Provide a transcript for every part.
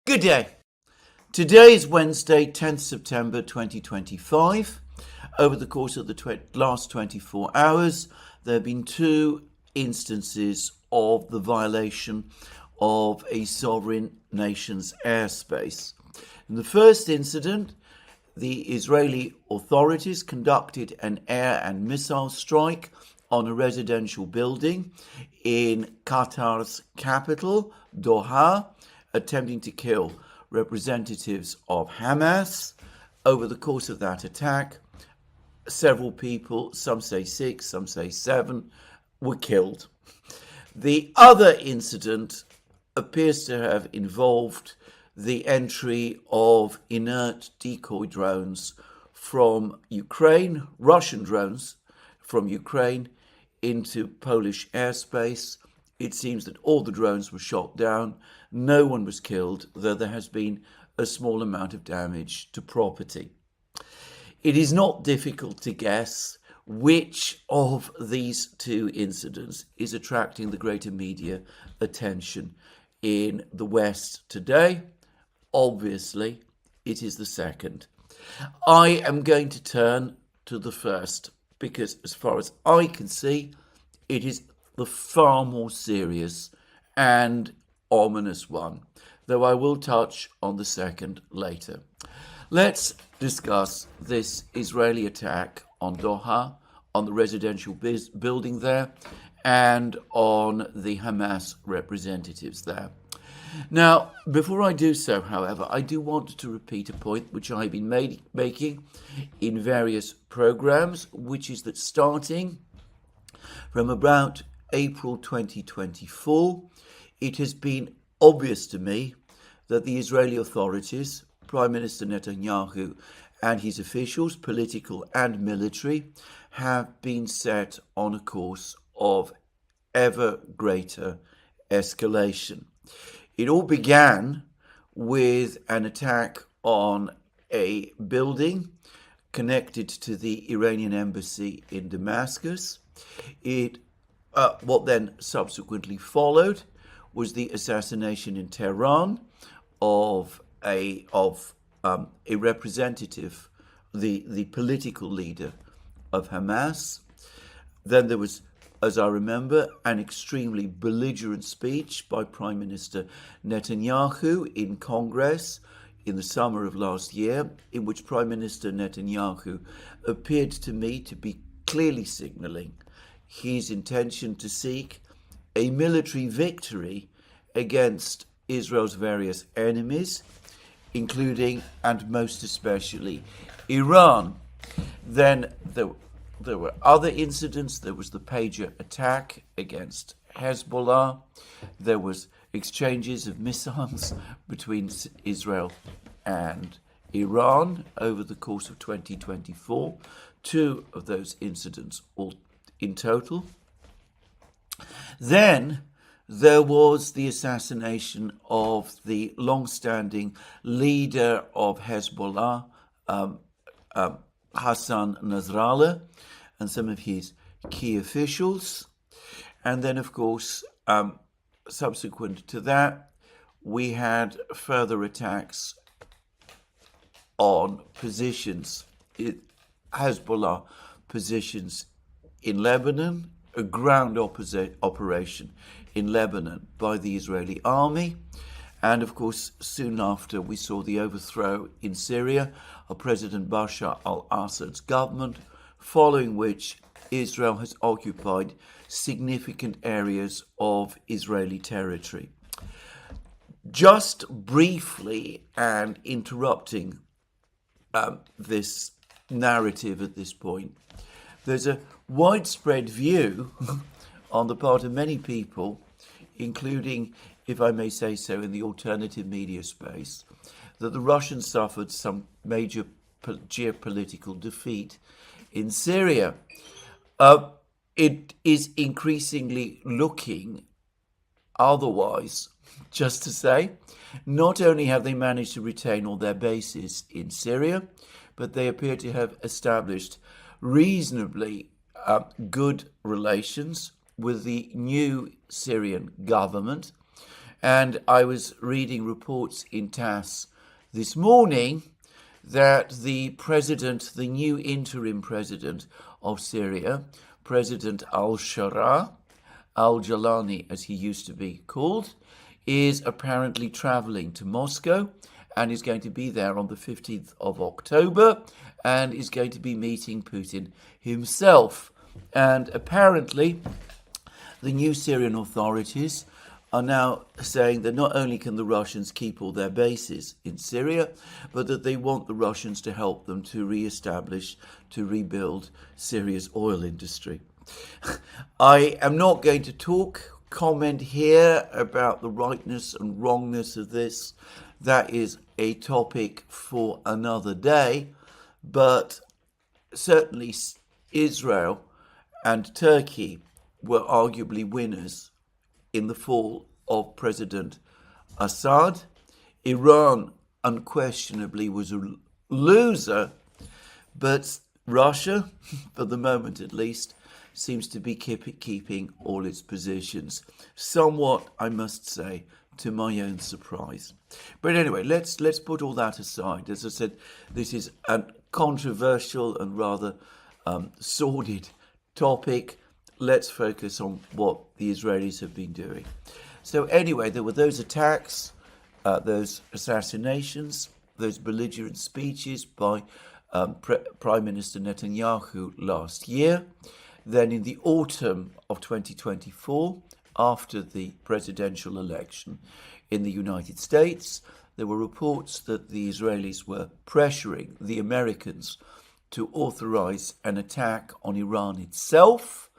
Good day. Today is Wednesday, 10th September 2025. Over the course of the last 24 hours, there have been two instances of the violation of a sovereign nation's airspace. In the first incident, the Israeli authorities conducted an air and missile strike on a residential building in Qatar's capital, Doha, attempting to kill representatives of Hamas. Over the course of that attack, several people, some say 6, some say 7, were killed. The other incident appears to have involved the entry of inert decoy drones from Ukraine, Russian drones from Ukraine, into Polish airspace. It seems that all the drones were shot down. No one was killed, though there has been a small amount of damage to property. It is not difficult to guess which of these two incidents is attracting the greater media attention in the West today. Obviously, it is the second. I am going to turn to the first because, as far as I can see, it is the far more serious and ominous one, though I will touch on the second later. Let's discuss this Israeli attack on Doha, on the residential building there, and on the Hamas representatives there. Now, before I do so, however, I do want to repeat a point which I've been making in various programs, which is that starting from about April 2024, it has been obvious to me that the Israeli authorities, Prime Minister Netanyahu and his officials, political and military, have been set on a course of ever greater escalation. It all began with an attack on a building connected to the Iranian embassy in Damascus. What then subsequently followed was the assassination in Tehran of a representative, the political leader of Hamas. Then there was, as I remember, an extremely belligerent speech by Prime Minister Netanyahu in Congress in the summer of last year, in which Prime Minister Netanyahu appeared to me to be clearly signalling his intention to seek a military victory against Israel's various enemies, including and most especially Iran. Then there were other incidents. There was the pager attack against Hezbollah. There was exchanges of missiles between Israel and Iran over the course of 2024. 2 of those incidents all in total. Then there was the assassination of the long-standing leader of Hezbollah, Hassan Nasrallah, and some of his key officials. And then, of course, subsequent to that, we had further attacks on positions, Hezbollah positions in Lebanon, a ground operation in Lebanon by the Israeli army. And of course, soon after, we saw the overthrow in Syria of President Bashar al-Assad's government, following which Israel has occupied significant areas of Israeli territory. Just briefly, and interrupting this narrative at this point, there's a widespread view on the part of many people, including, if I may say so, in the alternative media space, that the Russians suffered some major geopolitical defeat in Syria. It is increasingly looking otherwise, just to say. Not only have they managed to retain all their bases in Syria, but they appear to have established reasonably good relations with the new Syrian government, And I was reading reports in TASS this morning that the president, the new interim president of Syria, President al-Shara, al-Jalani as he used to be called, is apparently traveling to Moscow and is going to be there on the 15th of October and is going to be meeting Putin himself. And apparently the new Syrian authorities are now saying that not only can the Russians keep all their bases in Syria, but that they want the Russians to help them to re-establish, to rebuild Syria's oil industry. I am not going to comment here about the rightness and wrongness of this. That is a topic for another day, but certainly Israel and Turkey were arguably winners in the fall of President Assad. Iran unquestionably was a loser, but Russia, for the moment at least, seems to be keeping all its positions. Somewhat, I must say, to my own surprise. But anyway, let's put all that aside. As I said, this is a controversial and rather sordid topic. Let's focus on what the Israelis have been doing. So anyway, there were those attacks, those assassinations, those belligerent speeches by Prime Minister Netanyahu last year. Then in the autumn of 2024, after the presidential election in the United States, there were reports that the Israelis were pressuring the Americans to authorize an attack on Iran itself.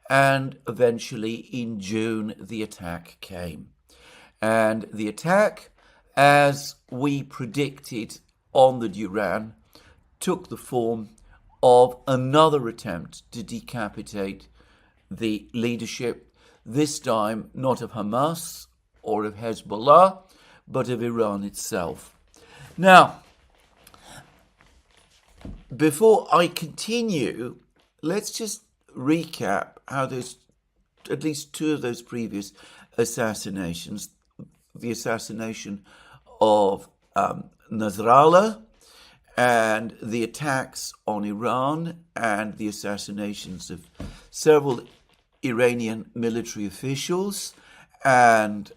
And eventually in June, the attack came. And the attack, as we predicted on the Duran, took the form of another attempt to decapitate the leadership, this time not of Hamas or of Hezbollah, but of Iran itself. Now, before I continue, let's just recap how those, at least two of those previous assassinations, the assassination of Nasrallah and the attacks on Iran and the assassinations of several Iranian military officials and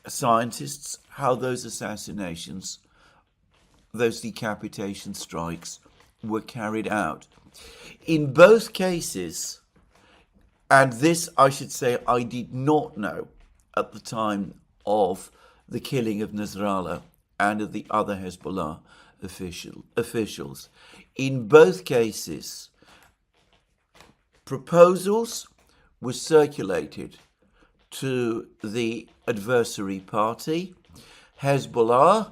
scientists, how those assassinations, those decapitation strikes were carried out. In both cases, and this I should say I did not know at the time of the killing of Nasrallah and of the other Hezbollah officials. In both cases, proposals were circulated to the adversary party, Hezbollah,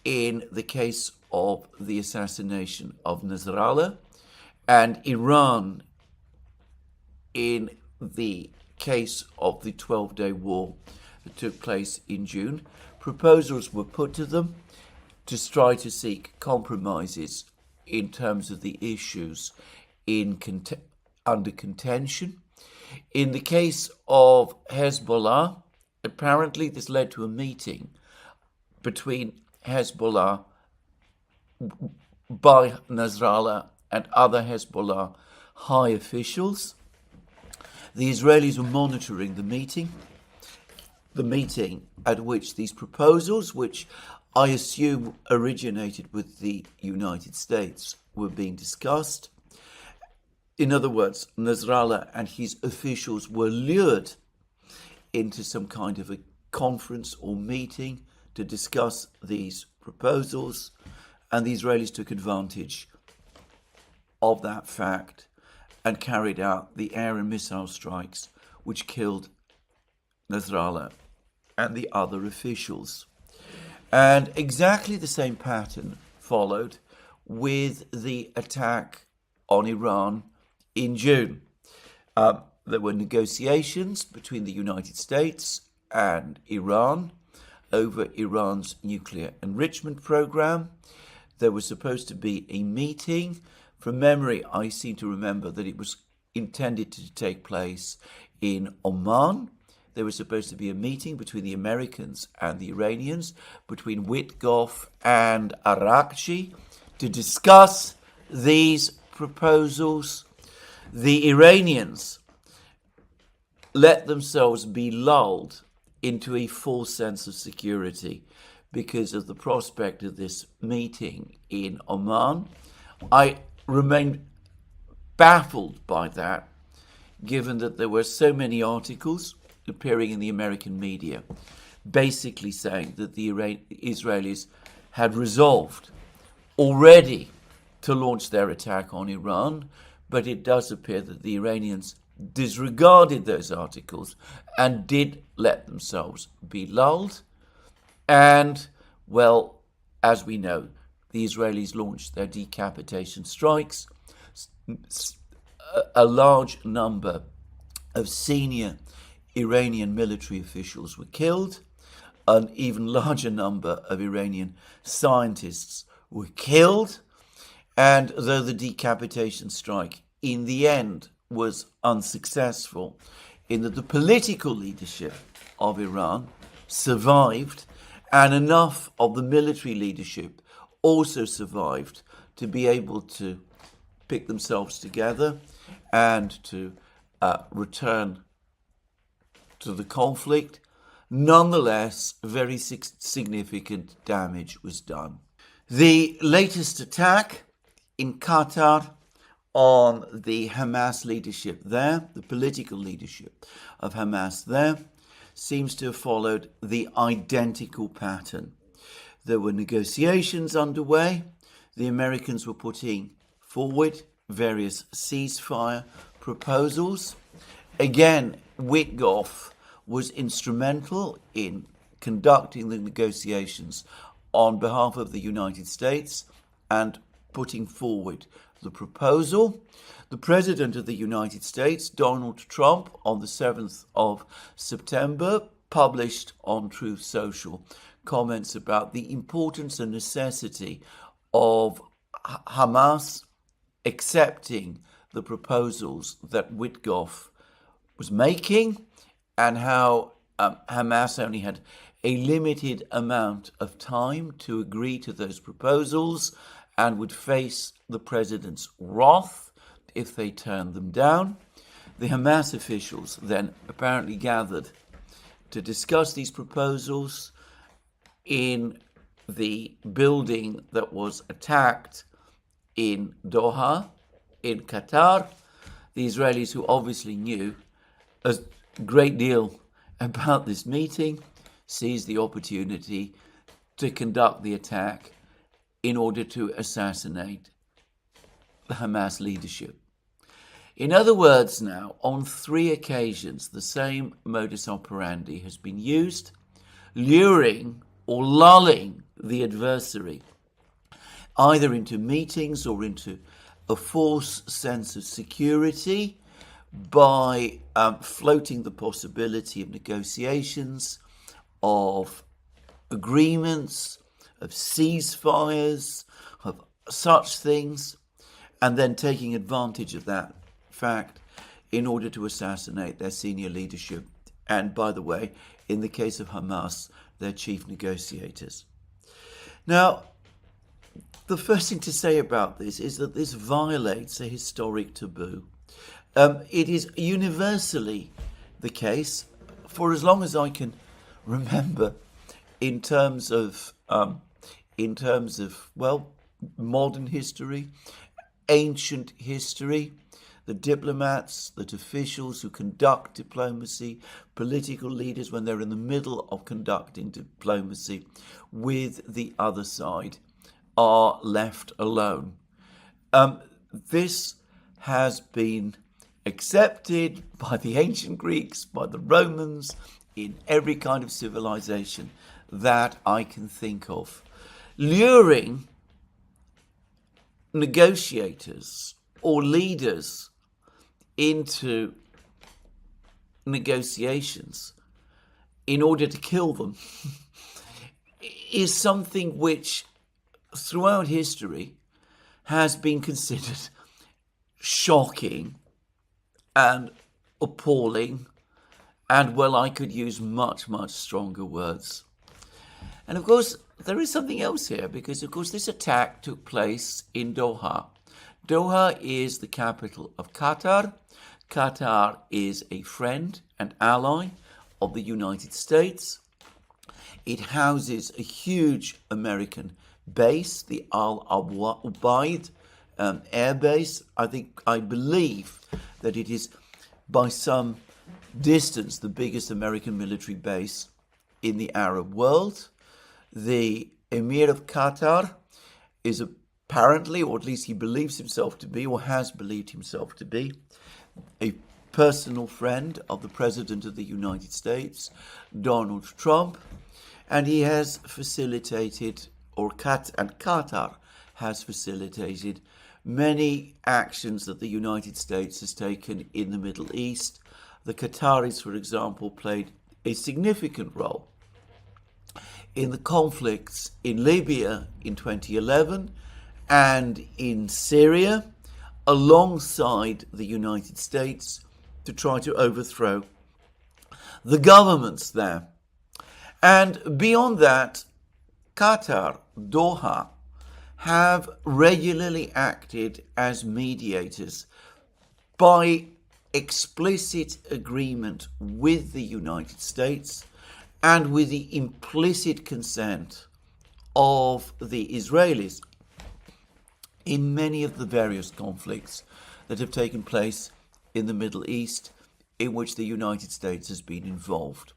in the case of the assassination of Nasrallah, and Iran in the case of the 12-day war that took place in June. Proposals were put to them to try to seek compromises in terms of the issues under contention. In the case of Hezbollah, apparently this led to a meeting between Hezbollah by Nasrallah and other Hezbollah high officials. The Israelis were monitoring the meeting at which these proposals, which I assume originated with the United States, were being discussed. In other words, Nasrallah and his officials were lured into some kind of a conference or meeting to discuss these proposals, and the Israelis took advantage of that fact and carried out the air and missile strikes which killed Nasrallah and the other officials. And exactly the same pattern followed with the attack on Iran in June. There were negotiations between the United States and Iran over Iran's nuclear enrichment program. There was supposed to be a meeting. From memory, I seem to remember that it was intended to take place in Oman. there was supposed to be a meeting between the Americans and the Iranians, between Witkoff and Arakchi, to discuss these proposals. The Iranians let themselves be lulled into a false sense of security because of the prospect of this meeting in Oman. I remain baffled by that, given that there were so many articles appearing in the American media basically saying that the Israelis had resolved already to launch their attack on Iran, but it does appear that the Iranians disregarded those articles and did let themselves be lulled. And, well, as we know, the Israelis launched their decapitation strikes. A large number of senior Iranian military officials were killed. An even larger number of Iranian scientists were killed. And though the decapitation strike in the end was unsuccessful, in that the political leadership of Iran survived, and enough of the military leadership also survived to be able to pick themselves together and to return to the conflict. Nonetheless, very significant damage was done. The latest attack in Qatar on the Hamas leadership there, the political leadership of Hamas there, seems to have followed the identical pattern. There were negotiations underway. The Americans were putting forward various ceasefire proposals. Again, Witkoff was instrumental in conducting the negotiations on behalf of the United States and putting forward the proposal. The President of the United States, Donald Trump, on the 7th of September, published on Truth Social comments about the importance and necessity of Hamas accepting the proposals that Witkoff was making, and how Hamas only had a limited amount of time to agree to those proposals and would face the president's wrath if they turned them down. The Hamas officials then apparently gathered to discuss these proposals in the building that was attacked in Doha, in Qatar. The Israelis, who obviously knew a great deal about this meeting, seized the opportunity to conduct the attack in order to assassinate the Hamas leadership. In other words, now, on 3 occasions, the same modus operandi has been used, luring or lulling the adversary either into meetings or into a false sense of security by floating the possibility of negotiations, of agreements, of ceasefires, of such things, and then taking advantage of that fact in order to assassinate their senior leadership, and, by the way, in the case of Hamas, their chief negotiators. Now, the first thing to say about this is that this violates a historic taboo. It is universally the case, for as long as I can remember, in terms of modern history, ancient history, the diplomats, the officials who conduct diplomacy, political leaders when they're in the middle of conducting diplomacy with the other side, are left alone. This has been accepted by the ancient Greeks, by the Romans, in every kind of civilization that I can think of. Luring negotiators or leaders into negotiations in order to kill them is something which throughout history has been considered shocking and appalling And, well, I could use much, much stronger words. And, of course, there is something else here, because, of course, this attack took place in Doha. Doha is the capital of Qatar. Qatar is a friend and ally of the United States. It houses a huge American base, the Al Ubaid air base. I believe that it is by some distance the biggest American military base in the Arab world. The Emir of Qatar is apparently, or at least he believes himself to be, or has believed himself to be, a personal friend of the President of the United States, Donald Trump, and he has facilitated, Qatar has facilitated many actions that the United States has taken in the Middle East. The Qataris, for example, played a significant role in the conflicts in Libya in 2011 and in Syria, alongside the United States, to try to overthrow the governments there. And beyond that, Qatar, Doha, have regularly acted as mediators by explicit agreement with the United States and with the implicit consent of the Israelis in many of the various conflicts that have taken place in the Middle East in which the United States has been involved.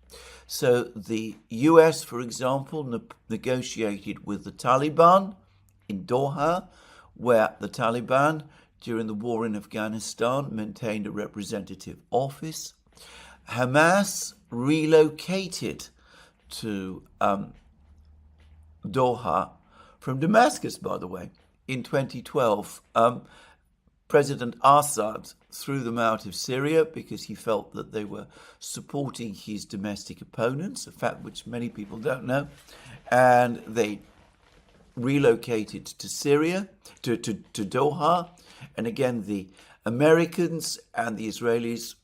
So the US, for example, negotiated with the Taliban in Doha, where the Taliban, during the war in Afghanistan, maintained a representative office. Hamas relocated to Doha from Damascus, by the way. In 2012, President Assad threw them out of Syria because he felt that they were supporting his domestic opponents, a fact which many people don't know, and they relocated to Syria, to Doha, and again the Americans and the Israelis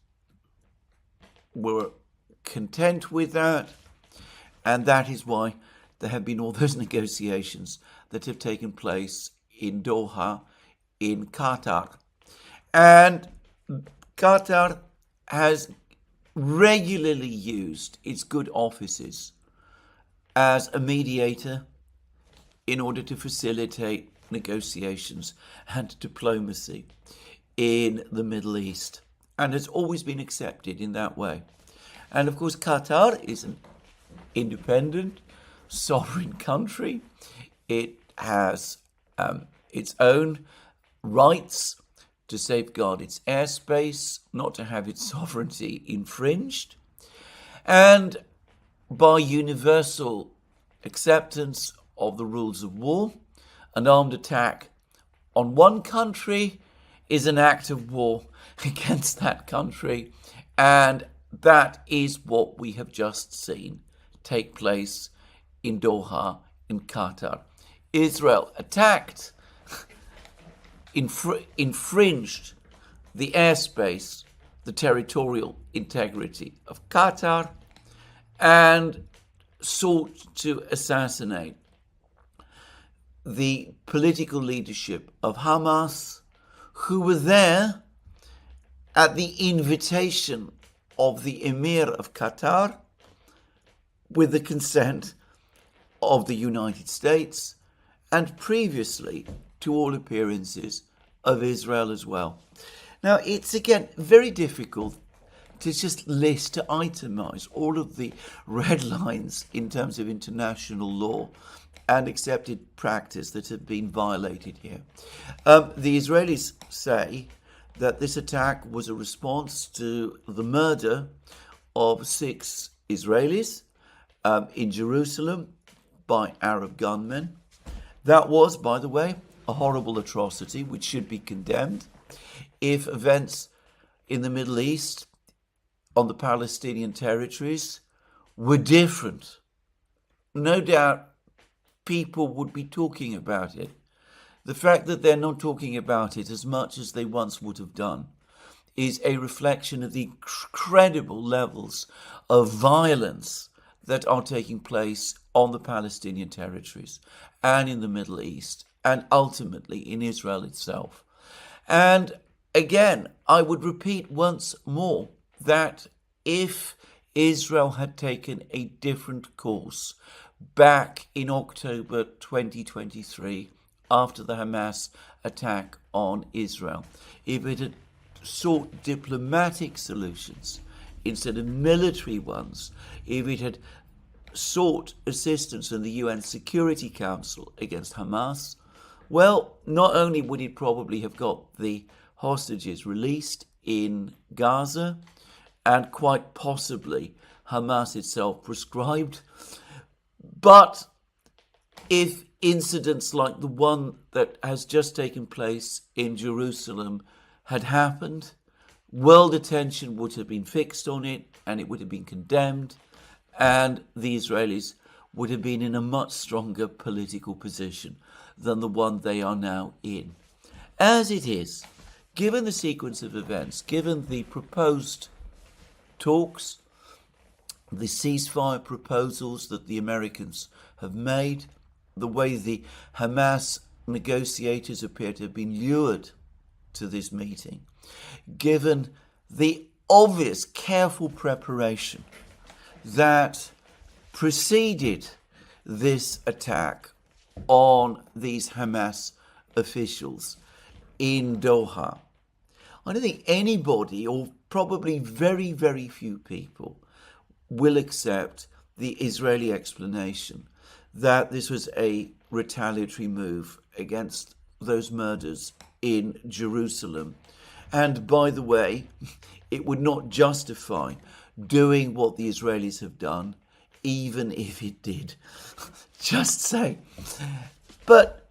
were content with that, and that is why there have been all those negotiations that have taken place in Doha, in Qatar. And Qatar has regularly used its good offices as a mediator in order to facilitate negotiations and diplomacy in the Middle East, and has always been accepted in that way. And of course, Qatar is an independent, sovereign country. It has its own rights to safeguard its airspace, not to have its sovereignty infringed, and by universal acceptance of the rules of war, an armed attack on one country is an act of war against that country, and that is what we have just seen take place in Doha, in Qatar. Israel attacked, infringed the airspace, the territorial integrity of Qatar, and sought to assassinate the political leadership of Hamas, who were there at the invitation of the Emir of Qatar, with the consent of the United States, and previously, to all appearances, of Israel as well. Now, it's again very difficult to just list, to itemize all of the red lines in terms of international law and accepted practice that have been violated here. The Israelis say that this attack was a response to the murder of 6 Israelis in Jerusalem by Arab gunmen. That was, by the way, a horrible atrocity which should be condemned. If events in the Middle East, on the Palestinian territories, were different, no doubt people would be talking about it. The fact that they're not talking about it as much as they once would have done is a reflection of the incredible levels of violence that are taking place on the Palestinian territories and in the Middle East and ultimately in Israel itself. And again, I would repeat once more that if Israel had taken a different course back in October 2023 after the Hamas attack on Israel, if it had sought diplomatic solutions instead of military ones, if it had sought assistance in the UN Security Council against Hamas, well, not only would it probably have got the hostages released in Gaza, and quite possibly Hamas itself proscribed, but if incidents like the one that has just taken place in Jerusalem had happened, world attention would have been fixed on it and it would have been condemned, and the Israelis would have been in a much stronger political position than the one they are now in. As it is, given the sequence of events, given the proposed talks, the ceasefire proposals that the Americans have made, the way the Hamas negotiators appear to have been lured to this meeting, given the obvious careful preparation that preceded this attack on these Hamas officials in Doha, I don't think anybody, or probably very, very few people, will accept the Israeli explanation that this was a retaliatory move against those murders in Jerusalem. And by the way, it would not justify doing what the Israelis have done, even if it did. Just say. But,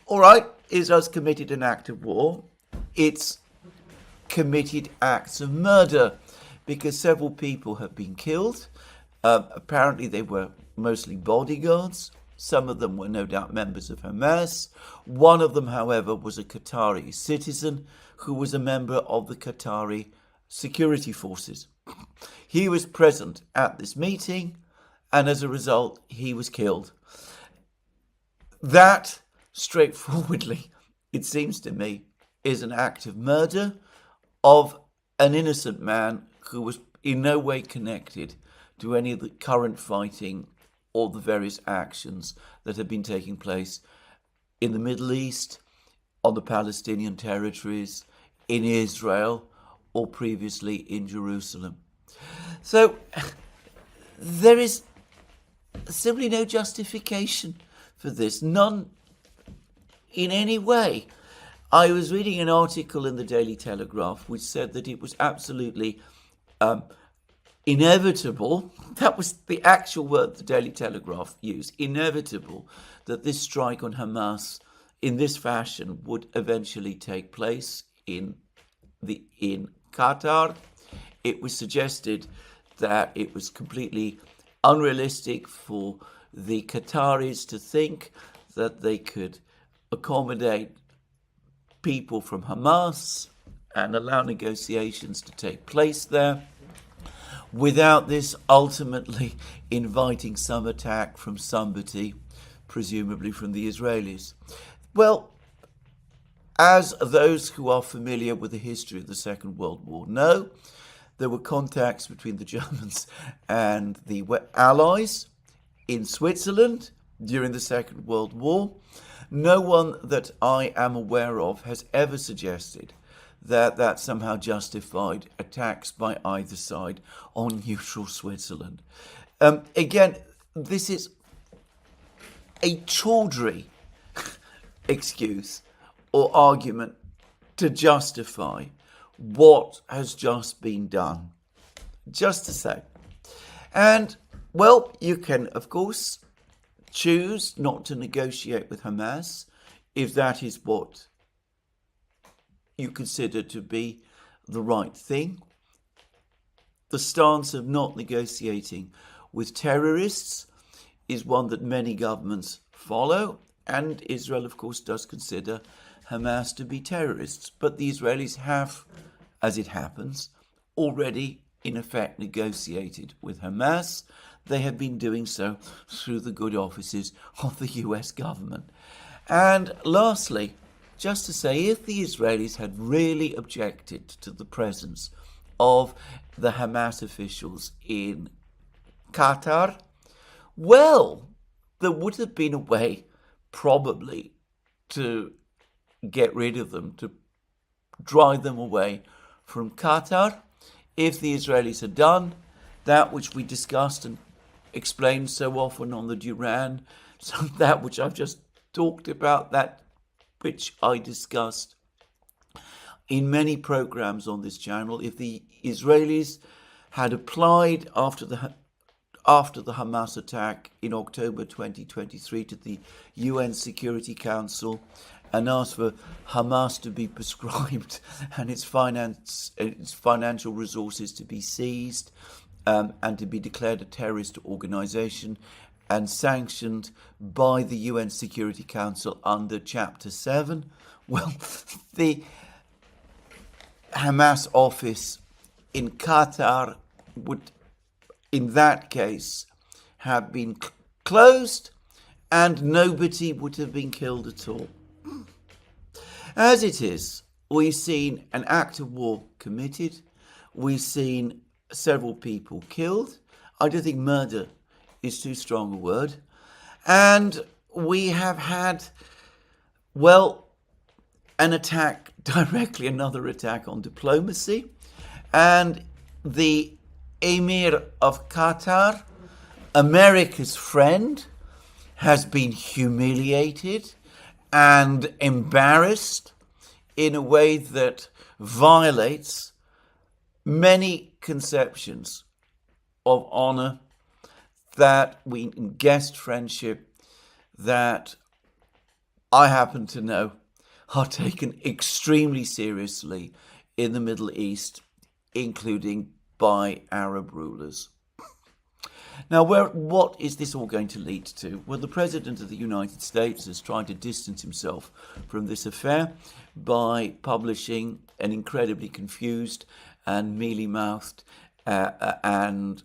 all right, Israel's committed an act of war. It's committed acts of murder because several people have been killed. Apparently they were mostly bodyguards. Some of them were no doubt members of Hamas. One of them, however, was a Qatari citizen who was a member of the Qatari security forces. He was present at this meeting, and as a result, he was killed. That, straightforwardly, it seems to me, is an act of murder of an innocent man who was in no way connected to any of the current fighting or the various actions that have been taking place in the Middle East, on the Palestinian territories, in Israel, or previously in Jerusalem. So there is simply no justification for this, none in any way. I was reading an article in the Daily Telegraph which said that it was absolutely inevitable, that was the actual word the Daily Telegraph used, inevitable, that this strike on Hamas in this fashion would eventually take place in Qatar. It was suggested that it was completely unrealistic for the Qataris to think that they could accommodate people from Hamas and allow negotiations to take place there without this ultimately inviting some attack from somebody, presumably from the Israelis. Well, as those who are familiar with the history of the Second World War know, there were contacts between the Germans and the Allies in Switzerland during the Second World War. No one that I am aware of has ever suggested that that somehow justified attacks by either side on neutral Switzerland. Again, this is a tawdry excuse or argument to justify what has just been done. Just to say. And, well, you can, of course, choose not to negotiate with Hamas if that is what you consider to be the right thing. The stance of not negotiating with terrorists is one that many governments follow, and Israel, of course, does consider Hamas to be terrorists. But the Israelis have as it happens, already in effect negotiated with Hamas. They have been doing so through the good offices of the US government. And lastly, just to say, if the Israelis had really objected to the presence of the Hamas officials in Qatar, well, there would have been a way probably to get rid of them, to drive them away from Qatar. If the Israelis had done that which we discussed and explained so often on the Duran, so that which I've just talked about, that which I discussed in many programs on this channel, if the Israelis had applied after the Hamas attack in October 2023 to the UN Security Council and asked for Hamas to be proscribed and its financial resources to be seized and to be declared a terrorist organization and sanctioned by the UN Security Council under Chapter 7, well, the Hamas office in Qatar would, in that case, have been closed and nobody would have been killed at all. As it is, we've seen an act of war committed. We've seen several people killed. I don't think murder is too strong a word. And we have had, well, an attack directly, another attack on diplomacy. And the Emir of Qatar, America's friend, has been humiliated and embarrassed in a way that violates many conceptions of honor, that we guest friendship, that I happen to know are taken extremely seriously in the Middle East, including by Arab rulers. Now, what is this all going to lead to? Well, the President of the United States has tried to distance himself from this affair by publishing an incredibly confused and mealy-mouthed and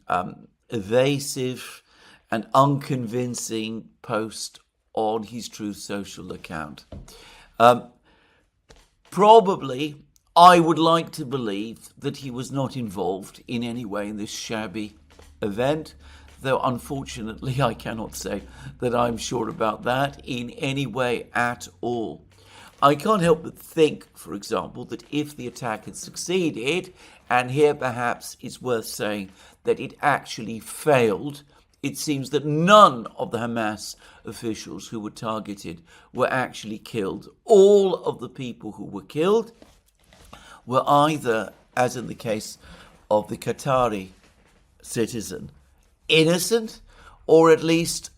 evasive and unconvincing post on his Truth Social account. Probably, I would like to believe that he was not involved in any way in this shabby event, though unfortunately I cannot say that I'm sure about that in any way at all. I can't help but think, for example, that if the attack had succeeded, and here perhaps it's worth saying that it actually failed, it seems that none of the Hamas officials who were targeted were actually killed. All of the people who were killed were either, as in the case of the Qatari citizen, innocent, or at least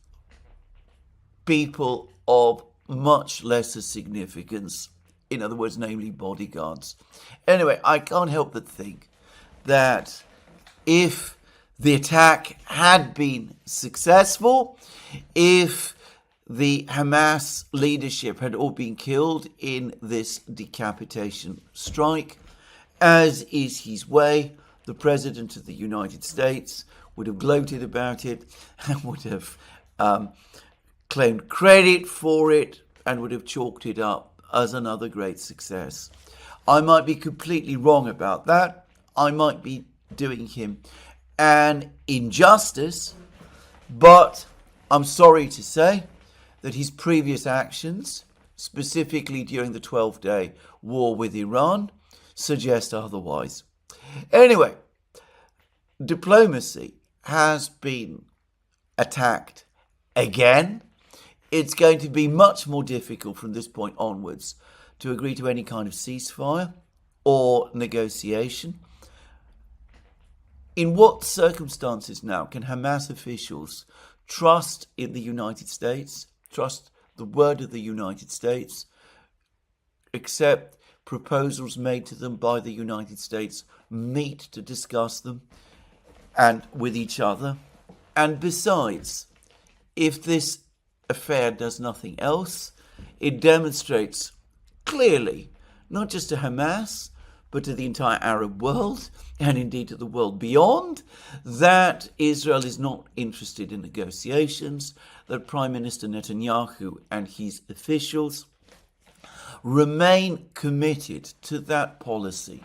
people of much lesser significance, in other words, namely bodyguards. Anyway, I can't help but think that if the attack had been successful, if the Hamas leadership had all been killed in this decapitation strike, as is his way, the President of the United States would have gloated about it and would have claimed credit for it and would have chalked it up as another great success. I might be completely wrong about that. I might be doing him an injustice, but I'm sorry to say that his previous actions, specifically during the 12-day war with Iran, suggest otherwise. Anyway, diplomacy has been attacked again. It's going to be much more difficult from this point onwards to agree to any kind of ceasefire or negotiation. In what circumstances now can Hamas officials trust in the United States, trust the word of the United States, accept proposals made to them by the United States, meet to discuss them and with each other? And besides, if this affair does nothing else, it demonstrates clearly, not just to Hamas, but to the entire Arab world, and indeed to the world beyond, that Israel is not interested in negotiations, that Prime Minister Netanyahu and his officials remain committed to that policy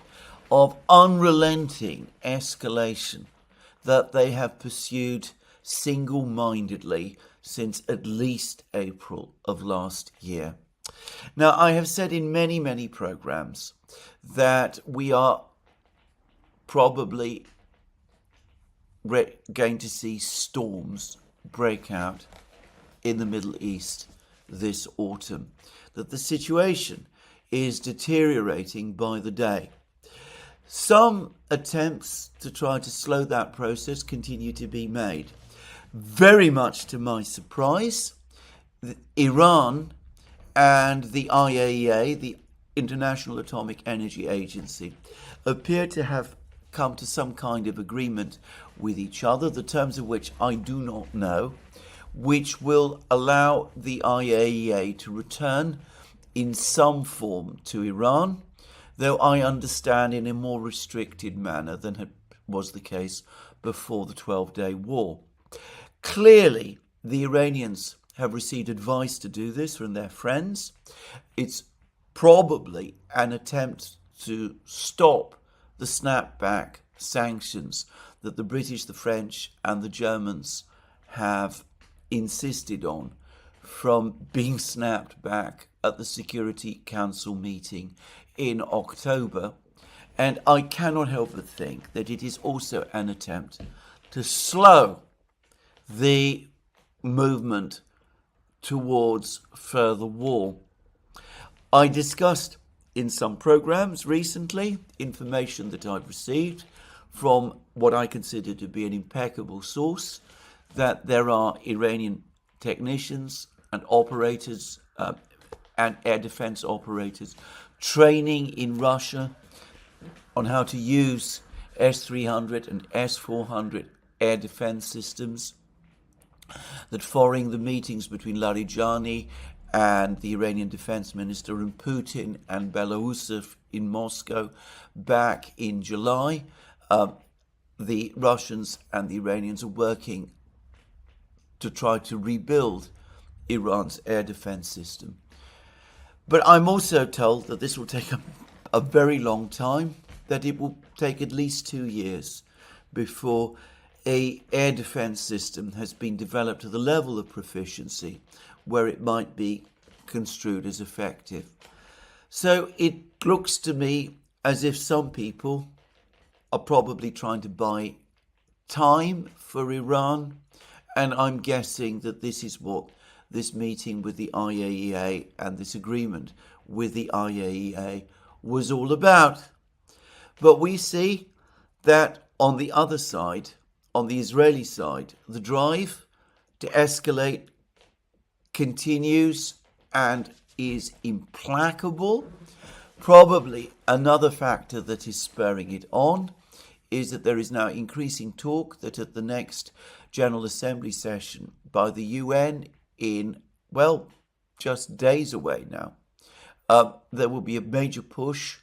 of unrelenting escalation that they have pursued single-mindedly since at least April of last year. Now, I have said in many, many programs that we are probably going to see storms break out in the Middle East this autumn, that the situation is deteriorating by the day. Some attempts to try to slow that process continue to be made. Very much to my surprise, Iran and the IAEA, the International Atomic Energy Agency, appear to have come to some kind of agreement with each other, the terms of which I do not know, which will allow the IAEA to return in some form to Iran, though I understand in a more restricted manner than was the case before the 12-day war. Clearly, the Iranians have received advice to do this from their friends. It's probably an attempt to stop the snapback sanctions that the British, the French, and the Germans have insisted on from being snapped back at the Security Council meeting in October. And I cannot help but think that it is also an attempt to slow the movement towards further war. I discussed in some programs recently information that I've received from what I consider to be an impeccable source, that there are Iranian technicians and operators and air defense operators training in Russia on how to use S-300 and S-400 air defense systems, that following the meetings between Larijani and the Iranian defense minister and Putin and Belarus in Moscow back in July, the Russians and the Iranians are working to try to rebuild Iran's air defense system. But I'm also told that this will take a very long time, that it will take at least 2 years before an air defense system has been developed to the level of proficiency where it might be construed as effective. So it looks to me as if some people are probably trying to buy time for Iran, and I'm guessing that this is what this meeting with the IAEA and this agreement with the IAEA was all about. But we see that on the other side, on the Israeli side, the drive to escalate continues and is implacable. Probably another factor that is spurring it on is that there is now increasing talk that at the next General Assembly session by the UN in, well, just days away now, there will be a major push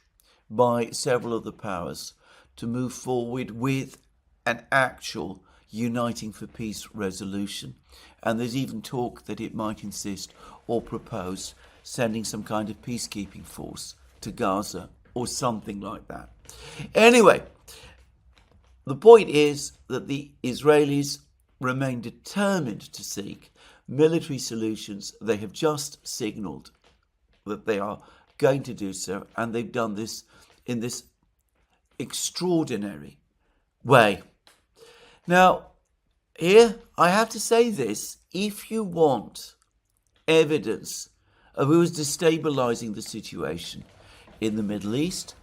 by several of the powers to move forward with an actual uniting for peace resolution. And there's even talk that it might insist or propose sending some kind of peacekeeping force to Gaza or something like that. Anyway, the point is that the Israelis remain determined to seek military solutions. They have just signalled that they are going to do so, and they've done this in this extraordinary way. Now, here I have to say this: if you want evidence of who is destabilizing the situation in the Middle East,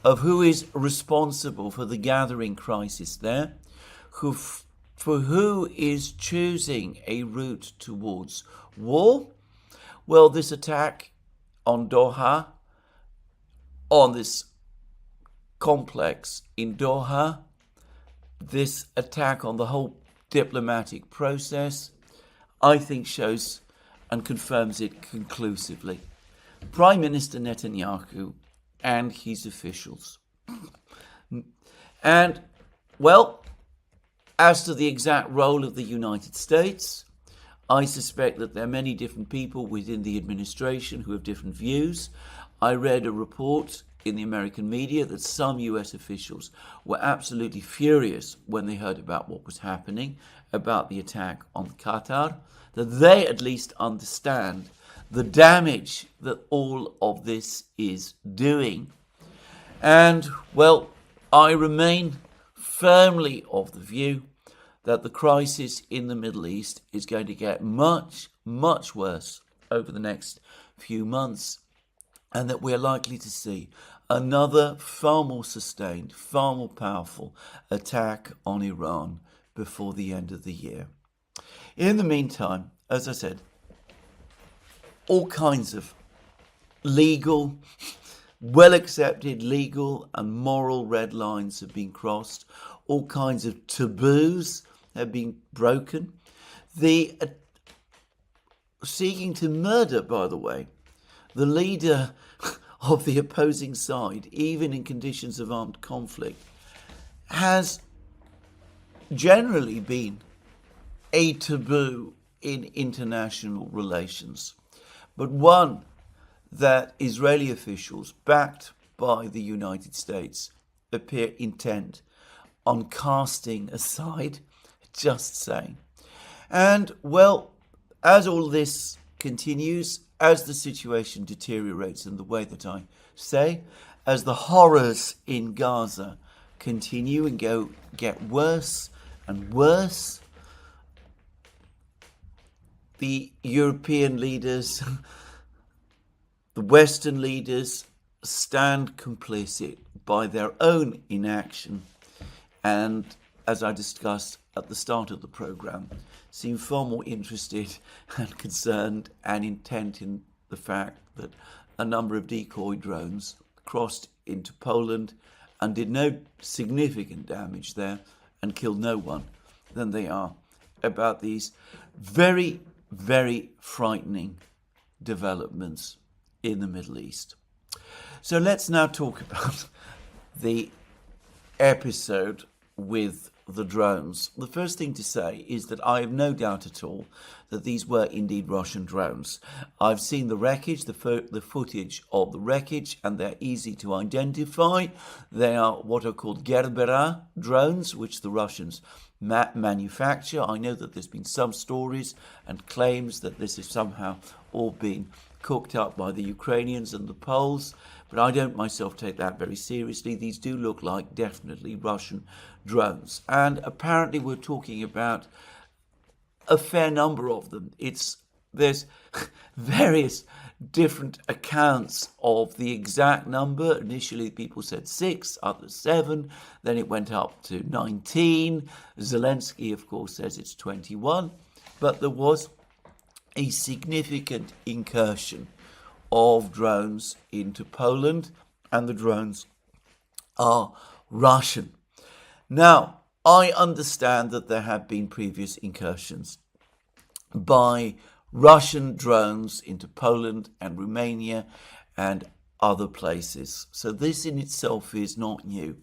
of who is responsible for the gathering crisis there, for who is choosing a route towards war, well, this attack on Doha, on this complex in Doha, this attack on the whole diplomatic process, I think shows and confirms it conclusively. Prime Minister Netanyahu and his officials And, well, as to the exact role of the United States, I suspect that there are many different people within the administration who have different views. I read a report in the American media that some US officials were absolutely furious when they heard about what was happening, about the attack on Qatar, that they at least understand the damage that all of this is doing. And, well, I remain firmly of the view that the crisis in the Middle East is going to get much, much worse over the next few months, and that we're likely to see another far more sustained, far more powerful attack on Iran before the end of the year. In the meantime, as I said, all kinds of legal, well-accepted legal and moral red lines have been crossed. All kinds of taboos have been broken. The seeking to murder, by the way, the leader of the opposing side, even in conditions of armed conflict, has generally been a taboo in international relations, but one that Israeli officials, backed by the United States, appear intent on casting aside, just saying. And, well, as all this continues, as the situation deteriorates in the way that I say, as the horrors in Gaza continue and get worse and worse, the European leaders, the Western leaders, stand complicit by their own inaction, and, as I discussed at the start of the programme, seem far more interested and concerned and intent in the fact that a number of decoy drones crossed into Poland and did no significant damage there and killed no one than they are about these very, very frightening developments in the Middle East. So let's now talk about the episode with the drones. The first thing to say is that I have no doubt at all that these were indeed Russian drones. I've seen the wreckage, the footage of the wreckage, and they're easy to identify. They are what are called Gerbera drones, which the Russians manufacture. I know that there's been some stories and claims that this has somehow all been cooked up by the Ukrainians and the Poles, but I don't myself take that very seriously. These do look like definitely Russian drones, and apparently we're talking about a fair number of them. There's various different accounts of the exact number. Initially people said 6, others 7, then it went up to 19. Zelensky, of course, says it's 21, but there was a significant incursion of drones into Poland, and the drones are Russian. Now, I understand that there have been previous incursions by Russian drones into Poland and Romania and other places. So this in itself is not new.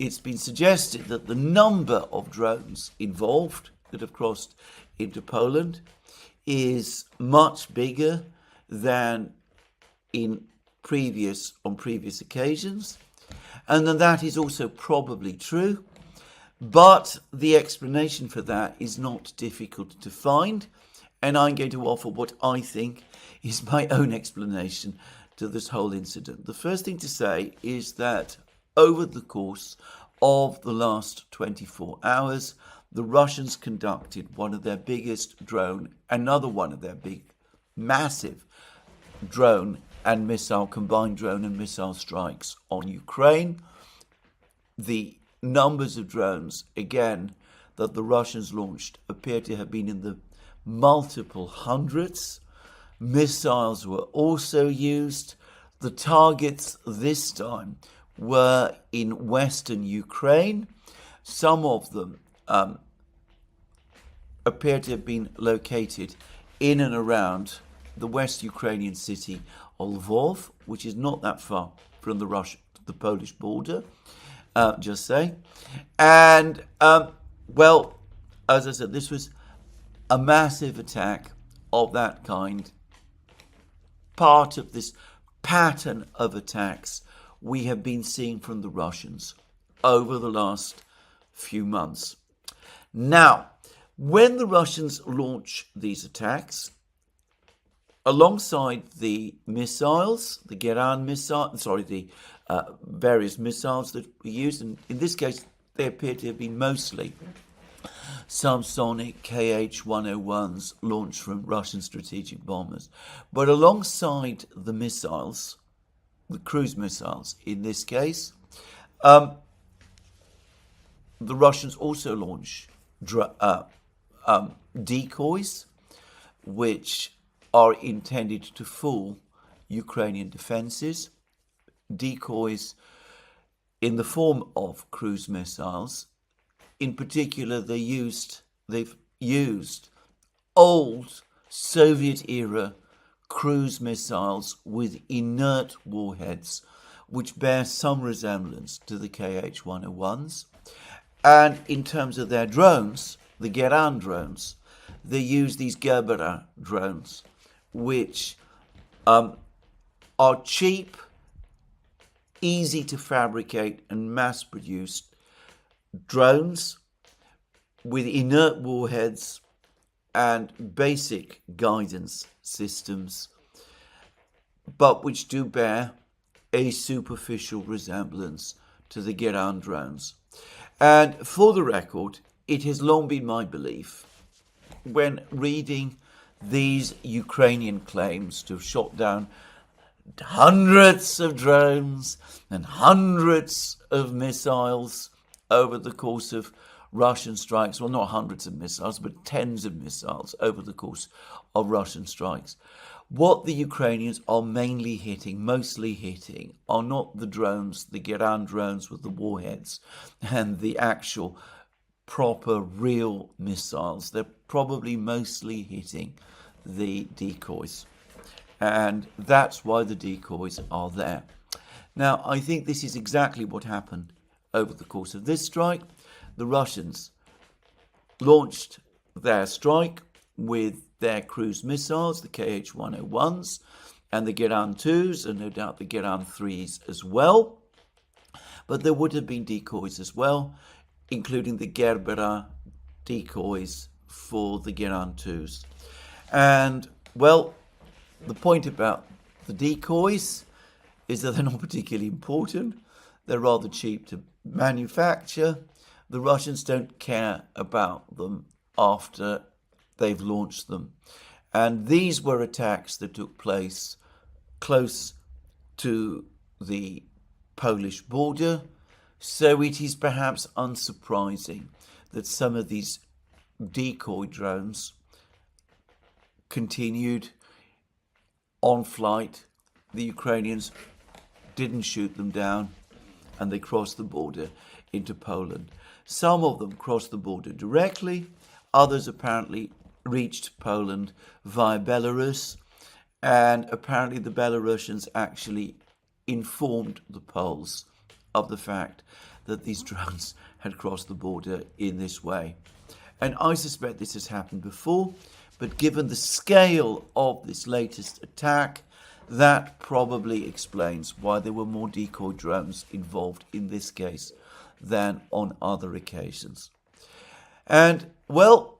It's been suggested that the number of drones involved that have crossed into Poland is much bigger than on previous occasions, and then that is also probably true, but the explanation for that is not difficult to find, and I'm going to offer what I think is my own explanation to this whole incident. The first thing to say is that over the course of the last 24 hours, the Russians conducted one of their biggest another one of their big, massive drone and missile, combined drone and missile strikes on Ukraine. The numbers of drones, again, that the Russians launched appear to have been in the multiple hundreds. Missiles were also used. The targets this time were in western Ukraine. Some of them appear to have been located in and around the West Ukrainian city of Lvov, which is not that far from the the Polish border, just say. And, well, as I said, this was a massive attack of that kind, part of this pattern of attacks we have been seeing from the Russians over the last few months. Now, when the Russians launch these attacks, alongside the missiles, the Geran missile, the various missiles that we used, and in this case they appear to have been mostly subsonic Kh-101s launched from Russian strategic bombers. But alongside the missiles, the cruise missiles in this case, the Russians also launch decoys, which are intended to fool Ukrainian defenses. Decoys in the form of cruise missiles. In particular, they've used old Soviet-era cruise missiles with inert warheads, which bear some resemblance to the Kh-101s. And in terms of their drones, the Geran drones, they use these Gerbera drones, which are cheap, easy to fabricate and mass-produced drones with inert warheads and basic guidance systems, but which do bear a superficial resemblance to the Geran drones. And for the record, it has long been my belief, when reading these Ukrainian claims to have shot down hundreds of drones and hundreds of missiles over the course of Russian strikes, well, not hundreds of missiles, but tens of missiles over the course of Russian strikes. What the Ukrainians are mostly hitting, are not the drones, the Geran drones with the warheads and the actual proper real missiles. They're probably mostly hitting the decoys. And that's why the decoys are there. Now, I think this is exactly what happened over the course of this strike. The Russians launched their strike with their cruise missiles, the Kh-101s, and the Geran 2s, and no doubt the Geran 3s as well. But there would have been decoys as well, including the Gerbera decoys for the Geran 2s. And, well, the point about the decoys is that they're not particularly important. They're rather cheap to manufacture. The Russians don't care about them after they've launched them. And these were attacks that took place close to the Polish border. So it is perhaps unsurprising that some of these decoy drones continued on flight. The Ukrainians didn't shoot them down and they crossed the border into Poland. Some of them crossed the border directly, others apparently reached Poland via Belarus, and apparently the Belarusians actually informed the Poles of the fact that these drones had crossed the border in this way. And I suspect this has happened before, but given the scale of this latest attack, that probably explains why there were more decoy drones involved in this case than on other occasions. And, well,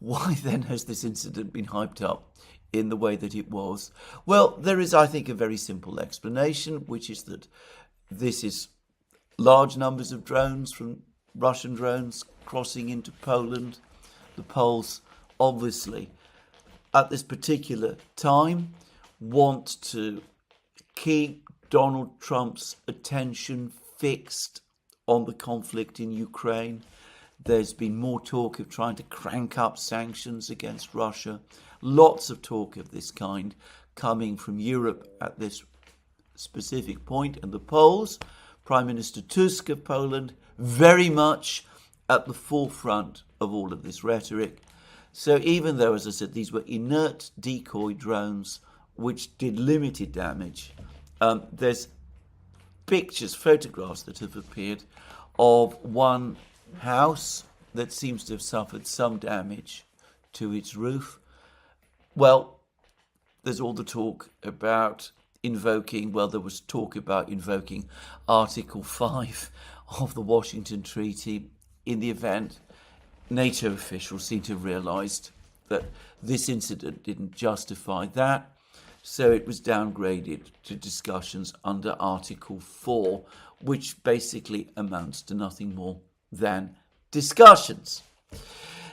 why then has this incident been hyped up in the way that it was? Well, there is, I think, a very simple explanation, which is that this is large numbers of drones from Russian drones crossing into Poland. The Poles, obviously, at this particular time, want to keep Donald Trump's attention fixed on the conflict in Ukraine. There's been more talk of trying to crank up sanctions against Russia. Lots of talk of this kind coming from Europe at this specific point. And the Poles, Prime Minister Tusk of Poland, very much at the forefront of all of this rhetoric. So even though, as I said, these were inert decoy drones which did limited damage, there's pictures, photographs that have appeared of one house that seems to have suffered some damage to its roof. Well, there's all the talk about there was talk about invoking Article 5 of the Washington Treaty in the event NATO officials seem to have realised that this incident didn't justify that, so it was downgraded to discussions under Article 4, which basically amounts to nothing more than discussions.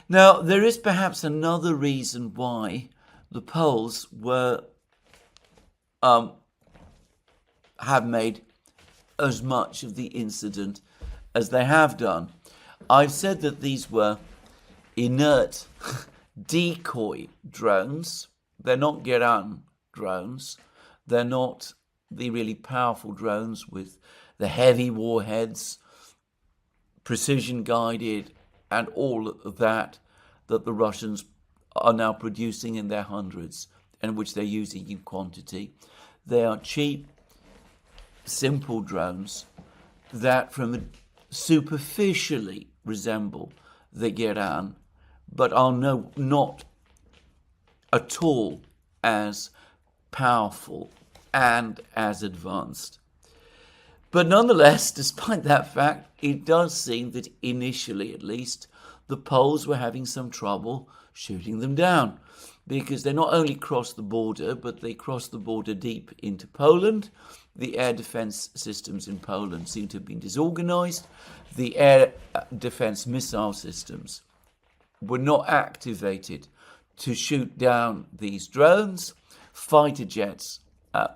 Now, there is perhaps another reason why the Poles have made as much of the incident as they have done. I've said that these were inert decoy drones. They're not Geran drones. They're not the really powerful drones with the heavy warheads, precision guided, and all of that the Russians are now producing in their hundreds and which they're using in quantity. They are cheap, simple drones that superficially resemble the Geran, but are not at all as powerful and as advanced. But nonetheless, despite that fact, it does seem that initially, at least, the Poles were having some trouble shooting them down, because they not only crossed the border, but they crossed the border deep into Poland. The air defense systems in Poland seem to have been disorganized. The air defense missile systems were not activated to shoot down these drones. Fighter jets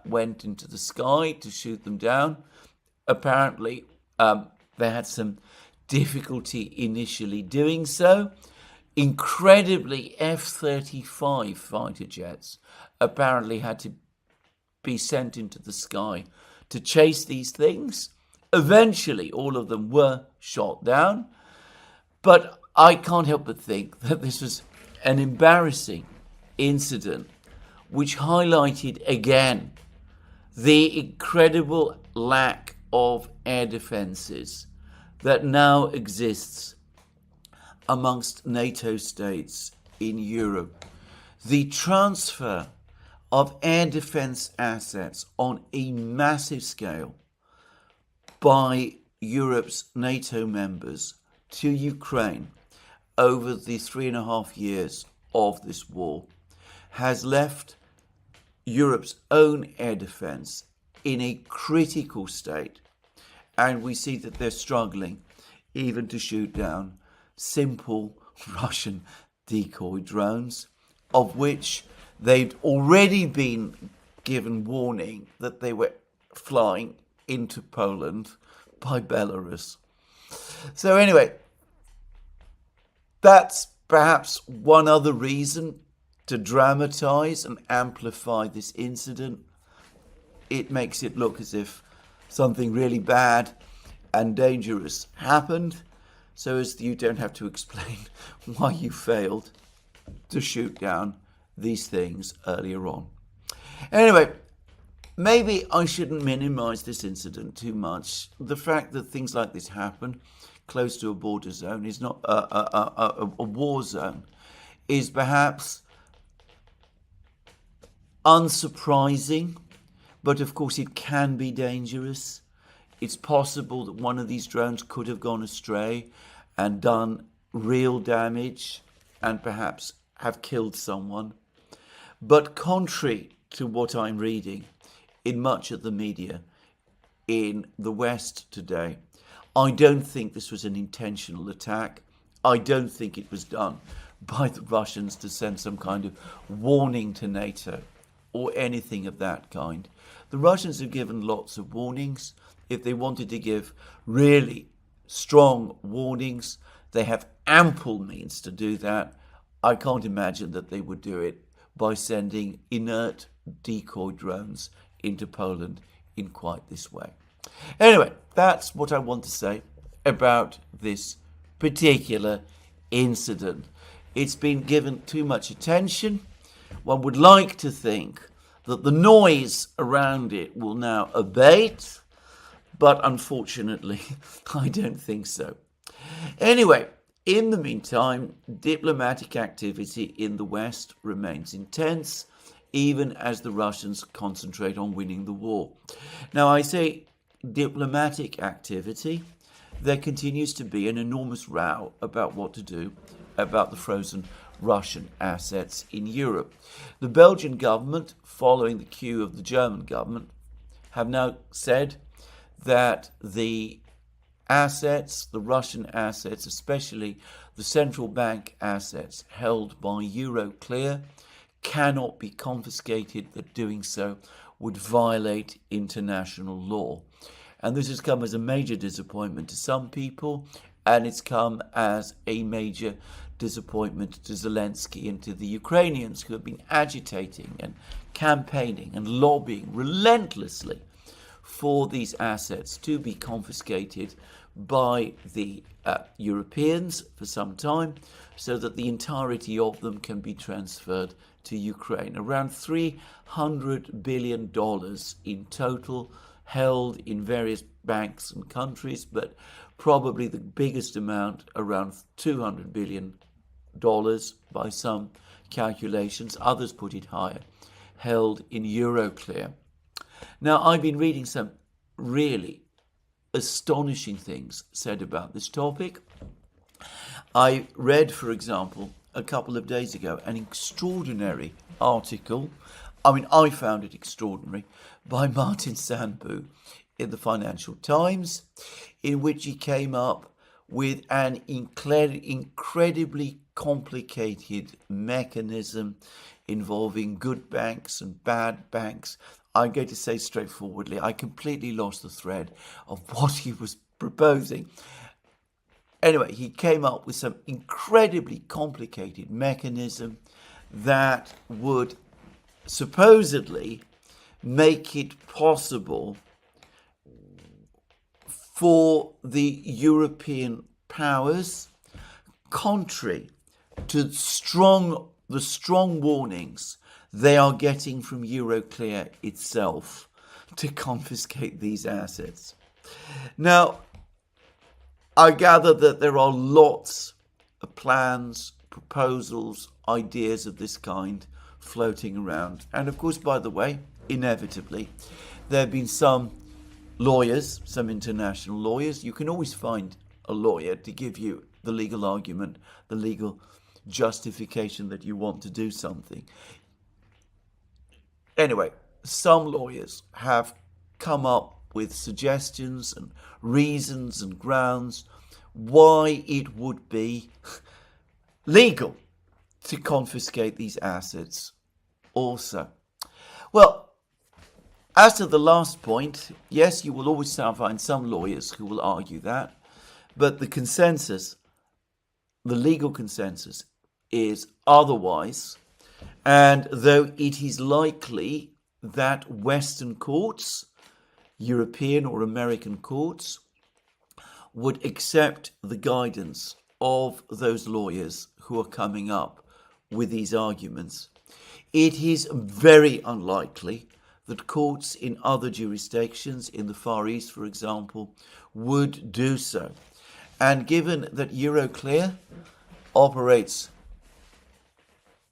went into the sky to shoot them down. Apparently, they had some difficulty initially doing so. Incredibly, F-35 fighter jets apparently had to be sent into the sky to chase these things. Eventually, all of them were shot down. But I can't help but think that this was an embarrassing incident which highlighted again the incredible lack of air defences that now exists amongst NATO states in Europe. The transfer of air defence assets on a massive scale by Europe's NATO members to Ukraine over the 3.5 years of this war has left Europe's own air defence in a critical state, and we see that they're struggling even to shoot down simple Russian decoy drones, of which they'd already been given warning that they were flying into Poland by Belarus. So anyway, that's perhaps one other reason to dramatize and amplify this incident. It makes it look as if something really bad and dangerous happened, so as you don't have to explain why you failed to shoot down these things earlier on. Anyway, maybe I shouldn't minimize this incident too much. The fact that things like this happen close to a border zone is not a war zone, is perhaps unsurprising, but of course it can be dangerous. It's possible that one of these drones could have gone astray and done real damage and perhaps have killed someone. But contrary to what I'm reading in much of the media in the West today, I don't think this was an intentional attack. I don't think it was done by the Russians to send some kind of warning to NATO or anything of that kind. The Russians have given lots of warnings. If they wanted to give really strong warnings, they have ample means to do that. I can't imagine that they would do it by sending inert decoy drones into Poland in quite this way. Anyway, that's what I want to say about this particular incident. It's been given too much attention. One would like to think that the noise around it will now abate, But unfortunately, I don't think so. Anyway, in the meantime, diplomatic activity in the West remains intense, even as the Russians concentrate on winning the war. Now, I say diplomatic activity. There continues to be an enormous row about what to do about the frozen Russian assets in Europe. The Belgian government, following the cue of the German government, have now said that the assets, the Russian assets, especially the central bank assets held by Euroclear, cannot be confiscated, that doing so would violate international law. And this has come as a major disappointment to some people, and it's come as a major disappointment to Zelensky and to the Ukrainians, who have been agitating and campaigning and lobbying relentlessly for these assets to be confiscated by the Europeans for some time, so that the entirety of them can be transferred to Ukraine. Around $300 billion in total, held in various banks and countries, but probably the biggest amount, around $200 billion by some calculations, others put it higher, held in Euroclear. Now, I've been reading some really astonishing things said about this topic. I read, for example, a couple of days ago, an extraordinary article. I found it extraordinary, by Martin Sandbu in the Financial Times, in which he came up with an incredibly complicated mechanism involving good banks and bad banks. I'm going to say straightforwardly, I completely lost the thread of what he was proposing. Anyway, he came up with some incredibly complicated mechanism that would supposedly make it possible for the European powers, contrary to the strong warnings they are getting from Euroclear itself, to confiscate these assets. Now, I gather that there are lots of plans, proposals, ideas of this kind floating around. And of course, by the way, inevitably, there have been some lawyers, some international lawyers. You can always find a lawyer to give you the legal argument, the legal justification that you want to do something. Anyway, some lawyers have come up with suggestions and reasons and grounds why it would be legal to confiscate these assets also. Well, as to the last point, yes, you will always find some lawyers who will argue that, but the consensus, the legal consensus, is otherwise. And though it is likely that Western courts, European or American courts, would accept the guidance of those lawyers who are coming up with these arguments, it is very unlikely that courts in other jurisdictions, in the Far East, for example, would do so. And given that Euroclear operates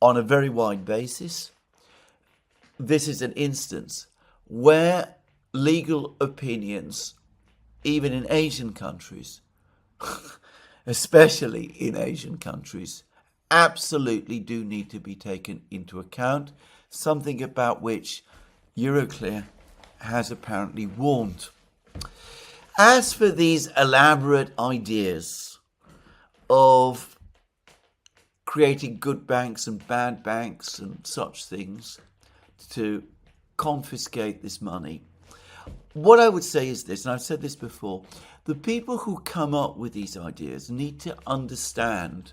on a very wide basis, this is an instance where legal opinions, even in Asian countries, especially in Asian countries, absolutely do need to be taken into account, something about which Euroclear has apparently warned. As for these elaborate ideas of creating good banks and bad banks and such things to confiscate this money, what I would say is this, and I've said this before, the people who come up with these ideas need to understand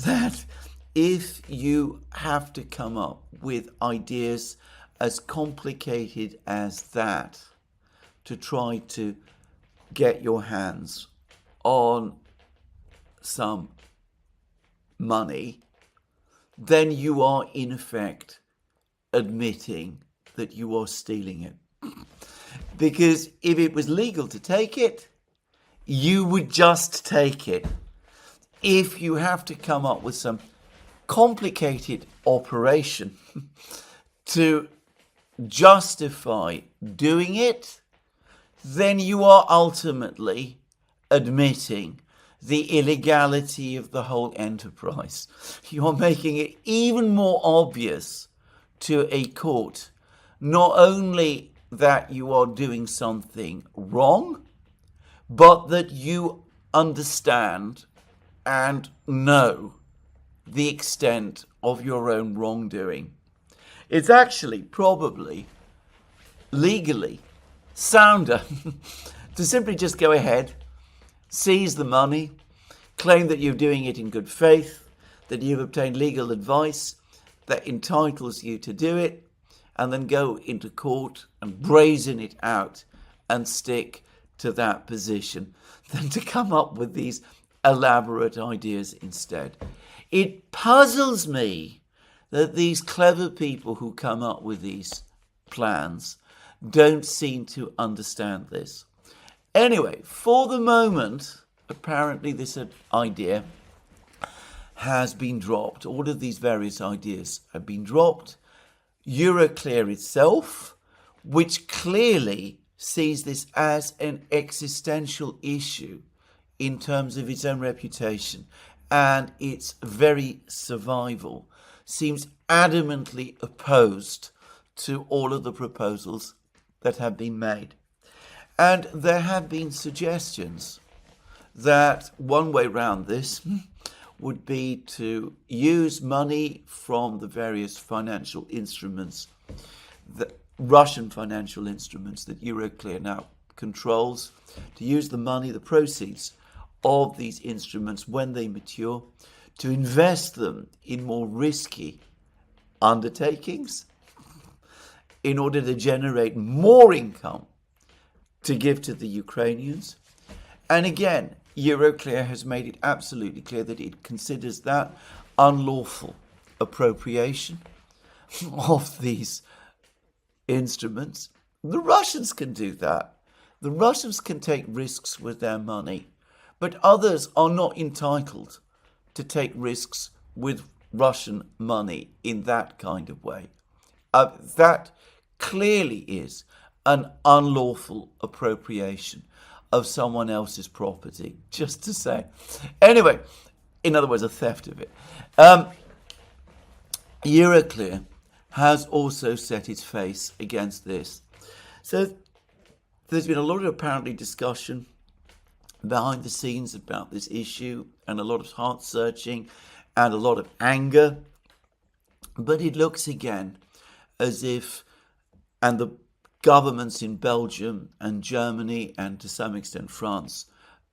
that if you have to come up with ideas as complicated as that to try to get your hands on some money, then you are in effect admitting that you are stealing it. Because if it was legal to take it, you would just take it. If you have to come up with some complicated operation to justify doing it, then you are ultimately admitting the illegality of the whole enterprise. You are making it even more obvious to a court, not only that you are doing something wrong, but that you understand and know the extent of your own wrongdoing. It's actually probably legally sounder to simply just go ahead, seize the money, claim that you're doing it in good faith, that you've obtained legal advice that entitles you to do it, and then go into court and brazen it out and stick to that position, than to come up with these elaborate ideas instead. It puzzles me that these clever people who come up with these plans don't seem to understand this. Anyway, for the moment, apparently this idea has been dropped. All of these various ideas have been dropped. Euroclear itself, which clearly sees this as an existential issue in terms of its own reputation and its very survival, seems adamantly opposed to all of the proposals that have been made. And there have been suggestions that one way round this would be to use money from the various financial instruments, the Russian financial instruments that Euroclear now controls, to use the money, the proceeds of these instruments when they mature, to invest them in more risky undertakings in order to generate more income to give to the Ukrainians. And again, Euroclear has made it absolutely clear that it considers that unlawful appropriation of these instruments. The Russians can do that. The Russians can take risks with their money, but others are not entitled to take risks with Russian money in that kind of way. That clearly is an unlawful appropriation of someone else's property, just to say. Anyway, in other words, a theft of it. Euroclear has also set its face against this. So there's been a lot of apparently discussion behind the scenes about this issue, and a lot of heart searching and a lot of anger. But it looks again as if, and the governments in Belgium and Germany and to some extent France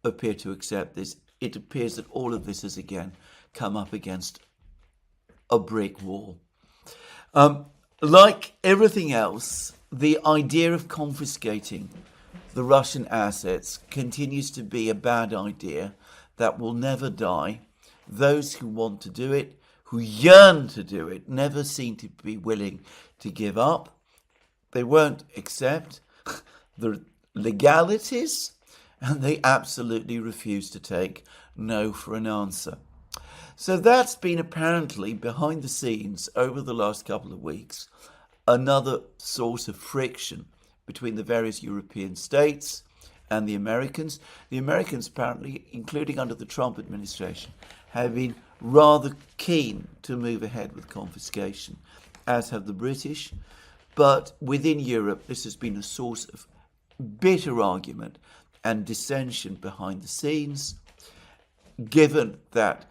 appear to accept this, it appears that all of this has again come up against a brick wall. Like everything else, the idea of confiscating the Russian assets continues to be a bad idea that will never die. Those who want to do it, who yearn to do it, never seem to be willing to give up. They won't accept the legalities, and they absolutely refuse to take no for an answer. So that's been apparently behind the scenes over the last couple of weeks, another source of friction between the various European states and the Americans. The Americans apparently, including under the Trump administration, have been rather keen to move ahead with confiscation, as have the British. But within Europe, this has been a source of bitter argument and dissension behind the scenes, given that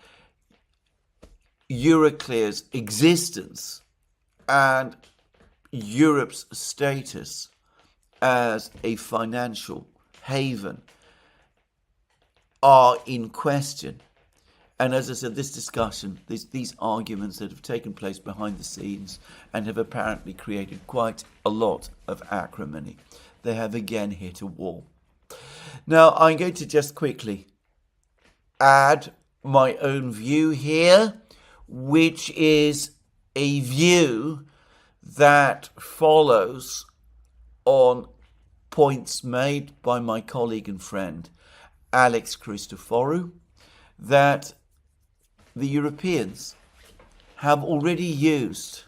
Euroclear's existence and Europe's status as a financial haven are in question. And as I said, this discussion, these arguments that have taken place behind the scenes and have apparently created quite a lot of acrimony, they have again hit a wall. Now, I'm going to just quickly add my own view here, which is a view that follows on points made by my colleague and friend Alex Christoforou that the Europeans have already used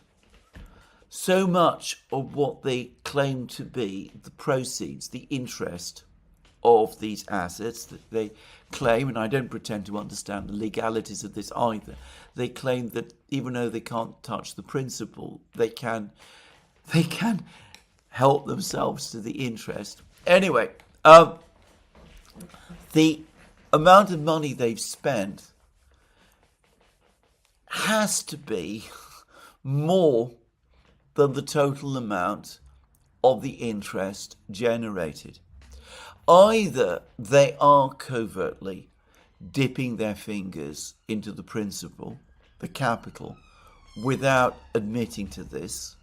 so much of what they claim to be the proceeds, the interest of these assets that they claim, and I don't pretend to understand the legalities of this either, they claim that even though they can't touch the principal, they can help themselves to the interest. Anyway, the amount of money they've spent has to be more than the total amount of the interest generated. Either they are covertly dipping their fingers into the principal, the capital, without admitting to this,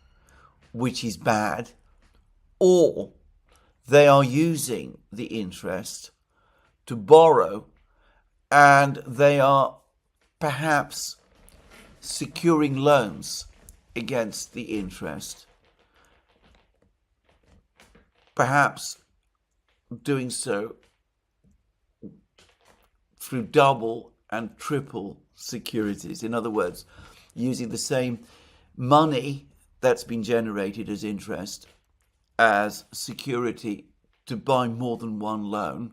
which is bad, or they are using the interest to borrow, and they are perhaps securing loans against the interest, perhaps doing so through double and triple securities. In other words, using the same money that's been generated as interest as security to buy more than one loan,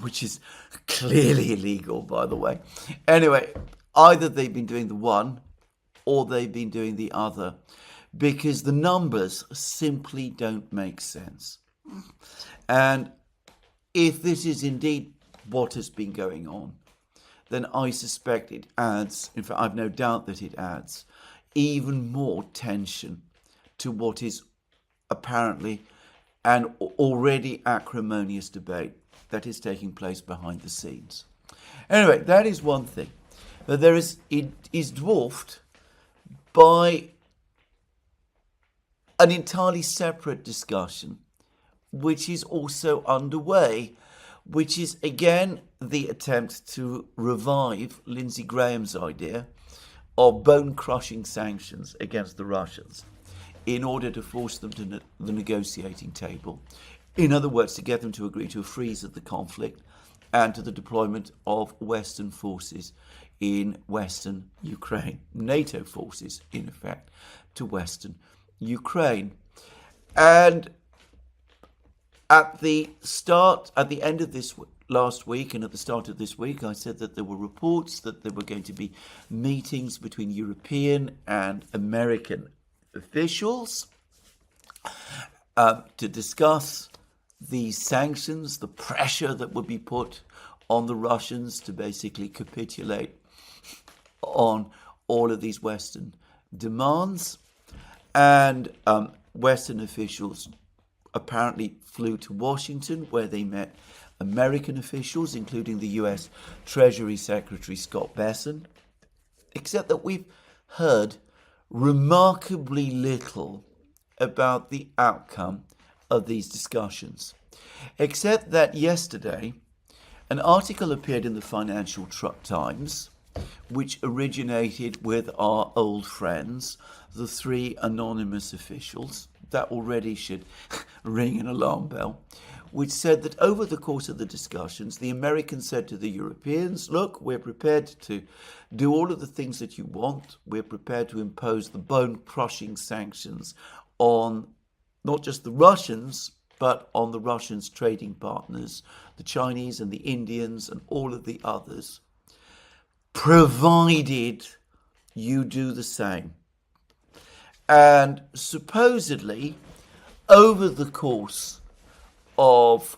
which is clearly illegal, by the way. Anyway, either they've been doing the one or they've been doing the other, because the numbers simply don't make sense. And if this is indeed what has been going on, then I suspect it adds, in fact, I've no doubt that it adds even more tension to what is apparently an already acrimonious debate that is taking place behind the scenes. Anyway, that is one thing. But it is dwarfed by an entirely separate discussion, which is also underway, which is again the attempt to revive Lindsey Graham's idea of bone-crushing sanctions against the Russians in order to force them to the negotiating table. In other words, to get them to agree to a freeze of the conflict and to the deployment of Western forces in Western Ukraine, NATO forces, in effect, to Western Ukraine. And at the end of this last week and at the start of this week, I said that there were reports that there were going to be meetings between European and American officials to discuss these sanctions, the pressure that would be put on the Russians to basically capitulate on all of these Western demands. And Western officials apparently flew to Washington, where they met American officials, including the US Treasury Secretary Scott Bessent, except that we've heard remarkably little about the outcome of these discussions, except that yesterday an article appeared in the Financial Times which originated with our old friends, the three anonymous officials. That already should ring an alarm bell, which said that over the course of the discussions, the Americans said to the Europeans, look, we're prepared to do all of the things that you want. We're prepared to impose the bone-crushing sanctions on not just the Russians, but on the Russians' trading partners, the Chinese and the Indians and all of the others, provided you do the same. And supposedly, over the course of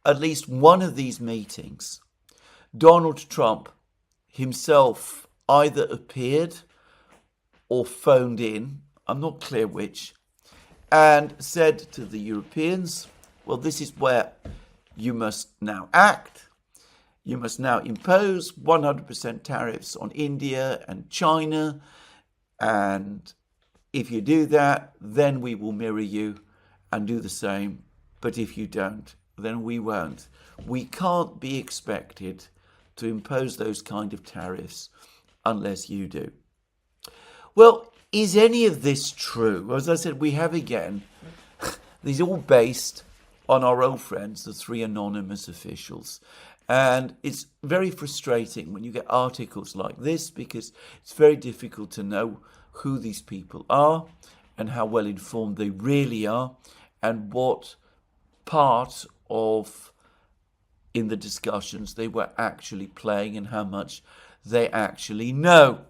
at least one of these meetings, Donald Trump himself either appeared or phoned in, I'm not clear which, and said to the Europeans, well, this is where you must now act. You must now impose 100% tariffs on India and China, and if you do that, then we will mirror you and do the same. But if you don't, then we won't. We can't be expected to impose those kind of tariffs unless you do. Well, is any of this true? As I said, we have again, these are all based on our old friends, the three anonymous officials. And it's very frustrating when you get articles like this, because it's very difficult to know who these people are and how well informed they really are, and what part of in the discussions they were actually playing and how much they actually know.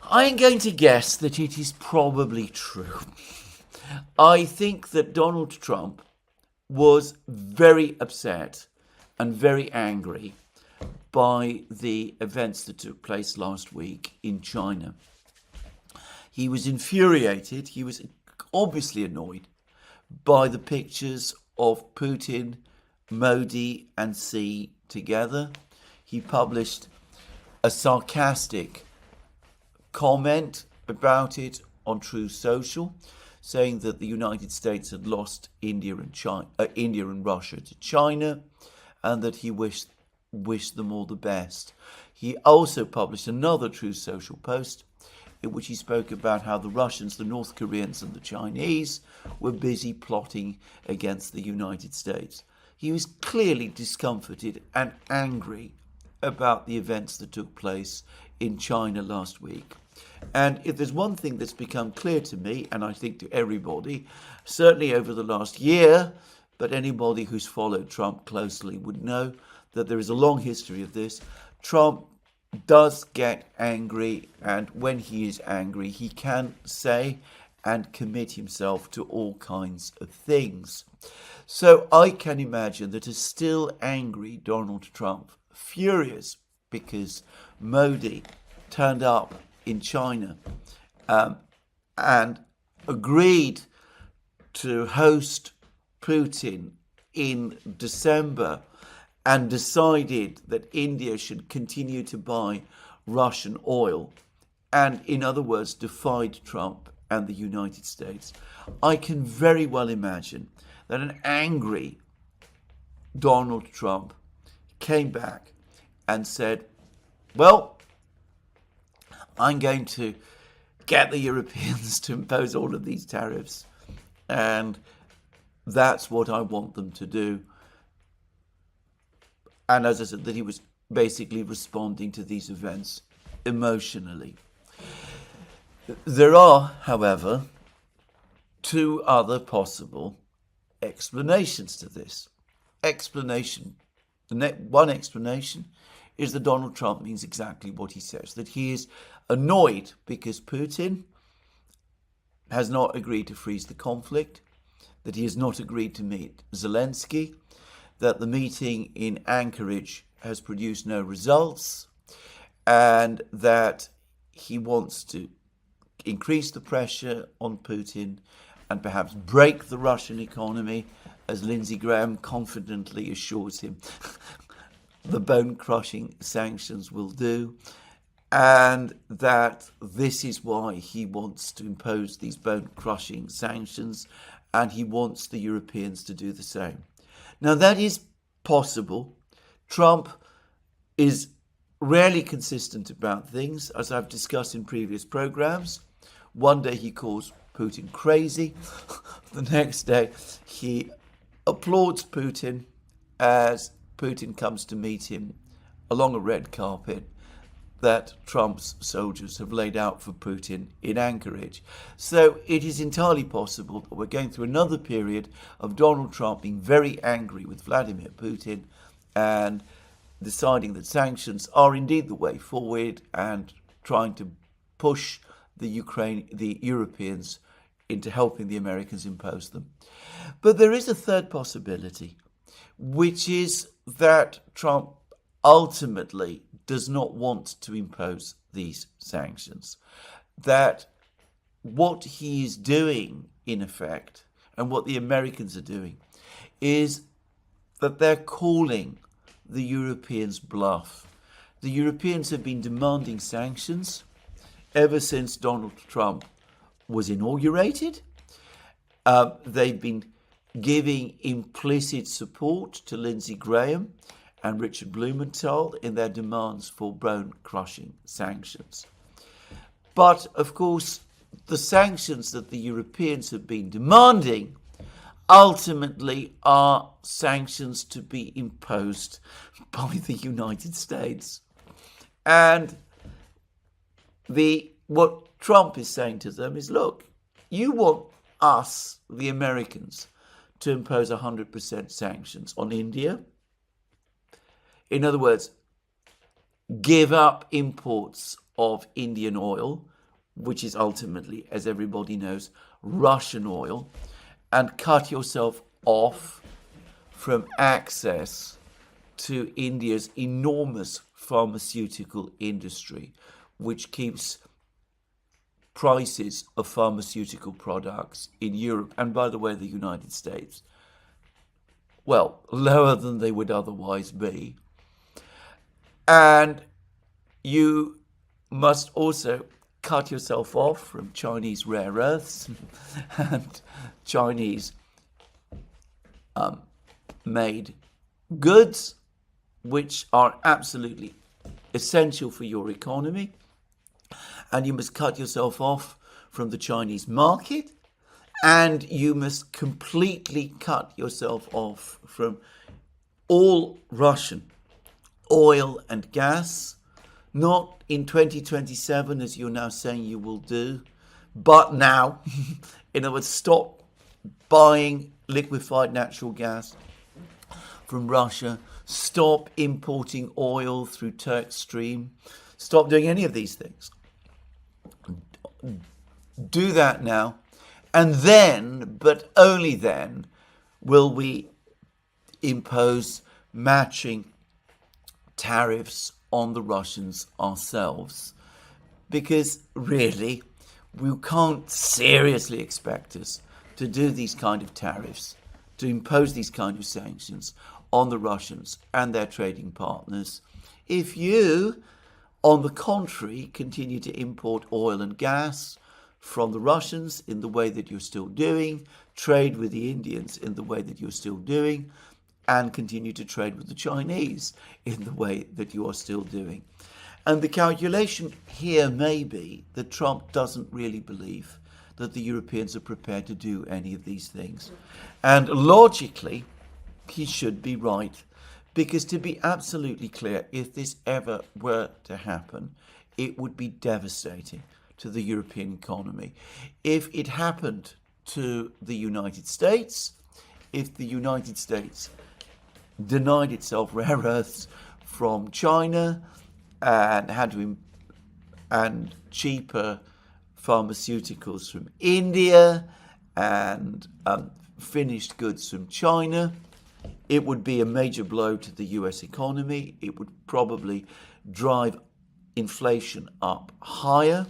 I'm going to guess that it is probably true. I think that Donald Trump was very upset and very angry by the events that took place last week in China. He was infuriated. He was obviously annoyed by the pictures of Putin, Modi and Xi together. He published a sarcastic comment about it on Truth Social, saying that the United States had lost India and Russia to China, and that he wished them all the best. He also published another Truth Social post in which he spoke about how the Russians, the North Koreans and the Chinese were busy plotting against the United States. He was clearly discomforted and angry about the events that took place in China last week. And if there's one thing that's become clear to me, and I think to everybody, certainly over the last year, but anybody who's followed Trump closely would know that there is a long history of this. Trump does get angry, and when he is angry, he can say and commit himself to all kinds of things. So I can imagine that a still angry Donald Trump, furious because Modi turned up in China and agreed to host Putin in December, and decided that India should continue to buy Russian oil, and in other words defied Trump and the United States. I can very well imagine that an angry Donald Trump came back and said, well, I'm going to get the Europeans to impose all of these tariffs, and that's what I want them to do. And as I said, that he was basically responding to these events emotionally. There are, however, two other possible explanations to this. One explanation is that Donald Trump means exactly what he says, that he is annoyed because Putin has not agreed to freeze the conflict, that he has not agreed to meet Zelensky, that the meeting in Anchorage has produced no results, and that he wants to increase the pressure on Putin and perhaps break the Russian economy, as Lindsey Graham confidently assures him the bone-crushing sanctions will do, and that this is why he wants to impose these bone-crushing sanctions, and he wants the Europeans to do the same. Now, that is possible. Trump is rarely consistent about things, as I've discussed in previous programs. One day he calls Putin crazy. The next day he applauds Putin as Putin comes to meet him along a red carpet that Trump's soldiers have laid out for Putin in Anchorage. So it is entirely possible that we're going through another period of Donald Trump being very angry with Vladimir Putin and deciding that sanctions are indeed the way forward, and trying to push the Europeans into helping the Americans impose them. But there is a third possibility, which is that Trump ultimately does not want to impose these sanctions. That what he is doing, in effect, and what the Americans are doing, is that they're calling the Europeans bluff. The Europeans have been demanding sanctions ever since Donald Trump was inaugurated. They've been giving implicit support to Lindsey Graham and Richard Blumenthal in their demands for bone-crushing sanctions. But, of course, the sanctions that the Europeans have been demanding ultimately are sanctions to be imposed by the United States. And what Trump is saying to them is, look, you want us, the Americans, to impose 100% sanctions on India. In other words, give up imports of Indian oil, which is ultimately, as everybody knows, Russian oil, and cut yourself off from access to India's enormous pharmaceutical industry, which keeps prices of pharmaceutical products in Europe, and by the way, the United States, well, lower than they would otherwise be. And you must also cut yourself off from Chinese rare earths and Chinese made goods, which are absolutely essential for your economy. And you must cut yourself off from the Chinese market, and you must completely cut yourself off from all Russian oil and gas, not in 2027, as you're now saying you will do, but now. In other words, stop buying liquefied natural gas from Russia, stop importing oil through Turk Stream, stop doing any of these things. Do that now, and then, but only then, will we impose matching tariffs on the Russians ourselves. Because really, we can't seriously expect us to do these kind of tariffs, to impose these kind of sanctions on the Russians and their trading partners, if you, on the contrary, continue to import oil and gas from the Russians in the way that you're still doing, trade with the Indians in the way that you're still doing, and continue to trade with the Chinese in the way that you are still doing. And the calculation here may be that Trump doesn't really believe that the Europeans are prepared to do any of these things. And logically, he should be right. Because to be absolutely clear, if this ever were to happen, it would be devastating to the European economy. If it happened to the United States, if the United States denied itself rare earths from China and had to and cheaper pharmaceuticals from India and finished goods from China, it would be a major blow to the US economy. It would probably drive inflation up higher.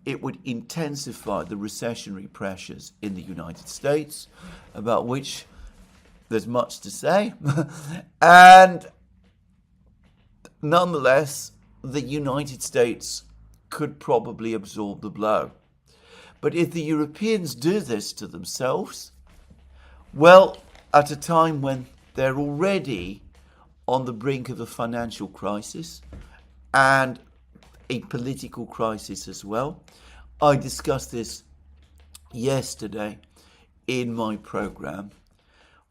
It would intensify the recessionary pressures in the United States, about which there's much to say. And nonetheless, the United States could probably absorb the blow. But if the Europeans do this to themselves, well, at a time when they're already on the brink of a financial crisis and a political crisis as well. I discussed this yesterday in my program.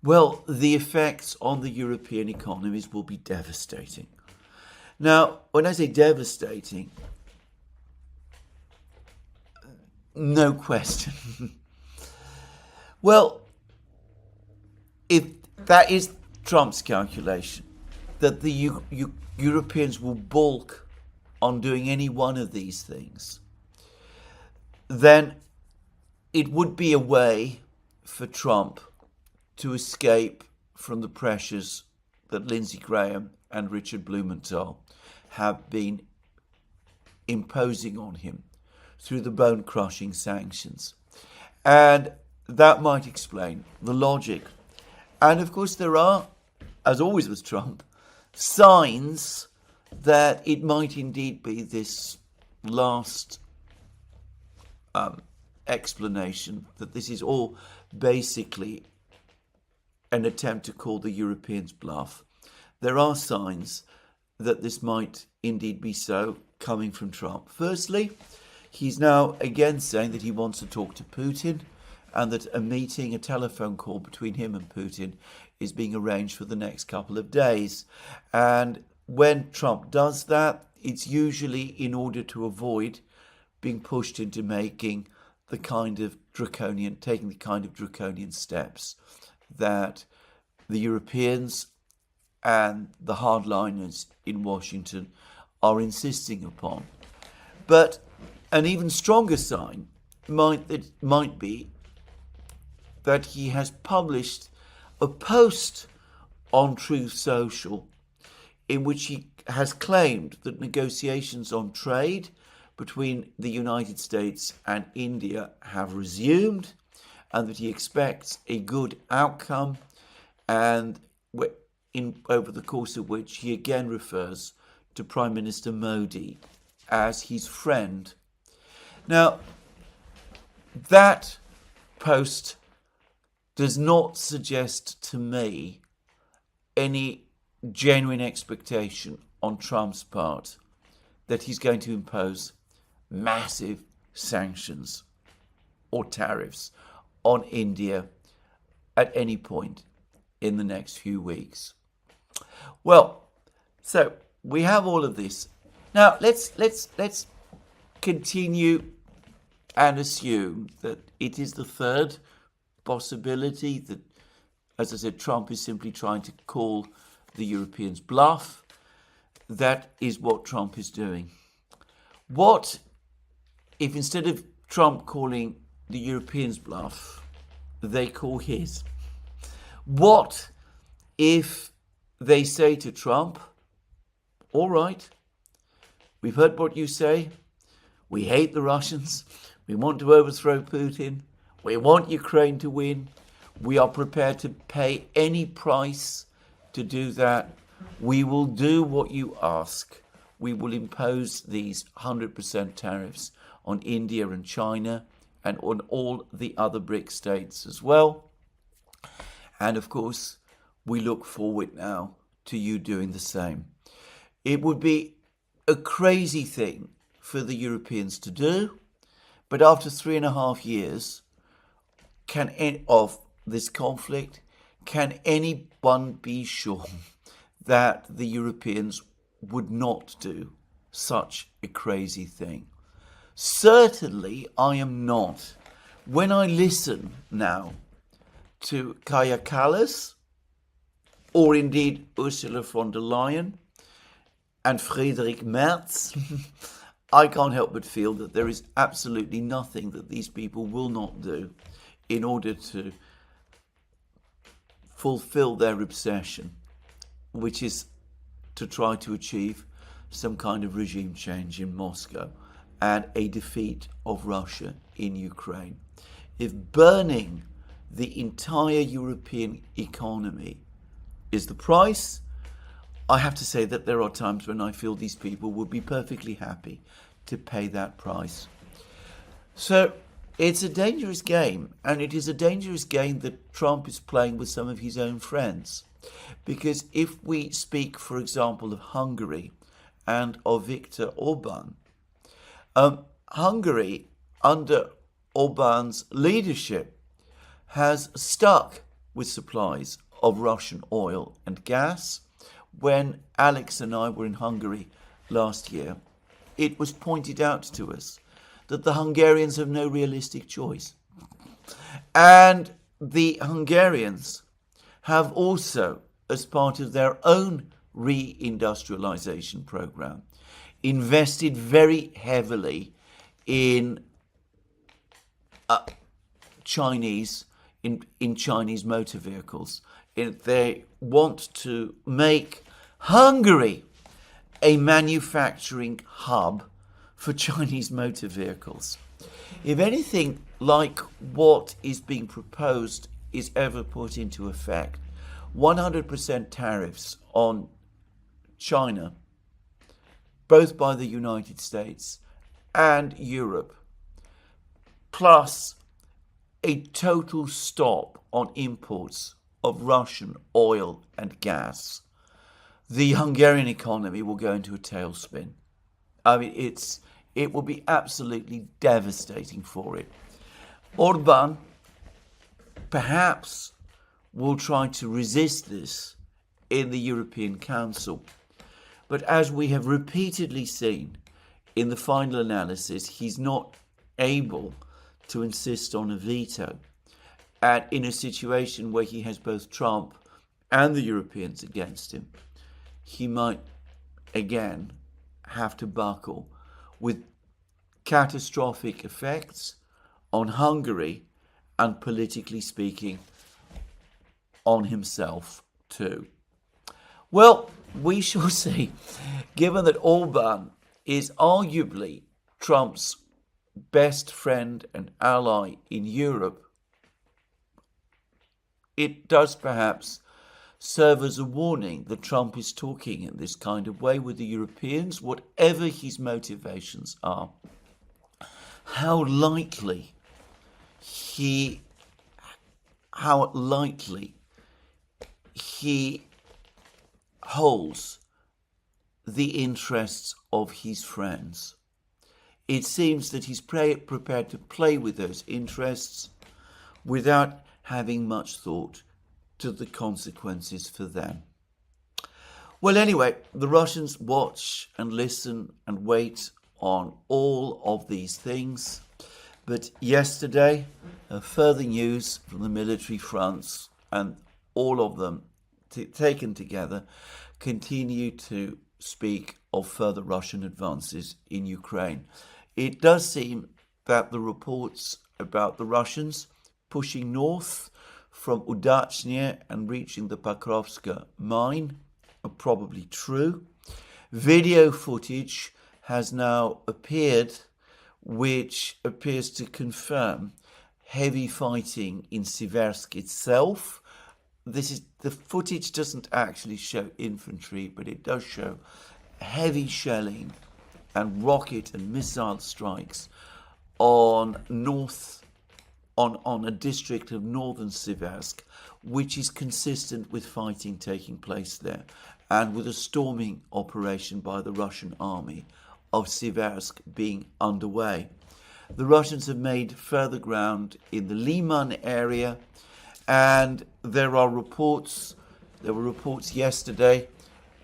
Well, the effects on the European economies will be devastating. Now, when I say devastating, no question. Well, if that is Trump's calculation, that the Europeans will balk on doing any one of these things, then it would be a way for Trump to escape from the pressures that Lindsey Graham and Richard Blumenthal have been imposing on him through the bone-crushing sanctions. And that might explain the logic. And of course there are, as always with Trump, signs that it might indeed be this last explanation, that this is all basically an attempt to call the Europeans bluff. There are signs that this might indeed be so coming from Trump. Firstly, he's now again saying that he wants to talk to Putin and that a telephone call between him and Putin is being arranged for the next couple of days. And when Trump does that, it's usually in order to avoid being pushed into taking the kind of draconian steps that the Europeans and the hardliners in Washington are insisting upon. But an even stronger sign might be that he has published a post on Truth Social in which he has claimed that negotiations on trade between the United States and India have resumed, and that he expects a good outcome, and over the course of which he again refers to Prime Minister Modi as his friend. Now, that post does not suggest to me any genuine expectation on Trump's part that he's going to impose massive sanctions or tariffs on India at any point in the next few weeks. Well, so we have all of this. Now let's continue and assume that it is the third possibility that, as I said, Trump is simply trying to call the Europeans bluff. That is what Trump is doing. What if instead of Trump calling the Europeans bluff, they call his? What if they say to Trump, all right, we've heard what you say. We hate the Russians. We want to overthrow Putin. We want Ukraine to win. We are prepared to pay any price to do that. We will do what you ask. We will impose these 100% tariffs on India and China and on all the other BRIC states as well. And of course, we look forward now to you doing the same. It would be a crazy thing for the Europeans to do, but after 3.5 years of this conflict, can anyone be sure that the Europeans would not do such a crazy thing? Certainly I am not. When I listen now to Kaja Kallas, or indeed Ursula von der Leyen and Friedrich Merz, I can't help but feel that there is absolutely nothing that these people will not do in order to fulfill their obsession, which is to try to achieve some kind of regime change in Moscow and a defeat of Russia in Ukraine. If burning the entire European economy is the price, I have to say that there are times when I feel these people would be perfectly happy to pay that price. So it's a dangerous game, and it is a dangerous game that Trump is playing with some of his own friends. Because if we speak, for example, of Hungary and of Viktor Orban, Hungary, under Orban's leadership, has stuck with supplies of Russian oil and gas. When Alex and I were in Hungary last year, it was pointed out to us that the Hungarians have no realistic choice. And the Hungarians have also, as part of their own reindustrialization program, invested very heavily in Chinese motor vehicles. They want to make Hungary a manufacturing hub for Chinese motor vehicles. If anything like what is being proposed is ever put into effect, 100% tariffs on China, both by the United States and Europe, plus a total stop on imports of Russian oil and gas, the Hungarian economy will go into a tailspin. I mean, it will be absolutely devastating for it. Orban perhaps will try to resist this in the European Council. But as we have repeatedly seen, in the final analysis, he's not able to insist on a veto. And in a situation where he has both Trump and the Europeans against him, he might again have to buckle, with catastrophic effects on Hungary and, politically speaking, on himself too. Well, we shall see. Given that Orban is arguably Trump's best friend and ally in Europe, it does perhaps serve as a warning that Trump is talking in this kind of way with the Europeans, whatever his motivations are. How likely he holds the interests of his friends. It seems that he's prepared to play with those interests without having much thought to the consequences for them. Well, anyway, the Russians watch and listen and wait on all of these things. But yesterday, further news from the military fronts, and all of them taken together, continue to speak of further Russian advances in Ukraine. It does seem that the reports about the Russians pushing north from Udachne and reaching the Pokrovsk mine are probably true. Video footage has now appeared, which appears to confirm heavy fighting in Siversk itself. The footage doesn't actually show infantry, but it does show heavy shelling and rocket and missile strikes on a district of northern Siversk, which is consistent with fighting taking place there, and with a storming operation by the Russian army of Siversk being underway. The Russians have made further ground in the Liman area, and there were reports yesterday,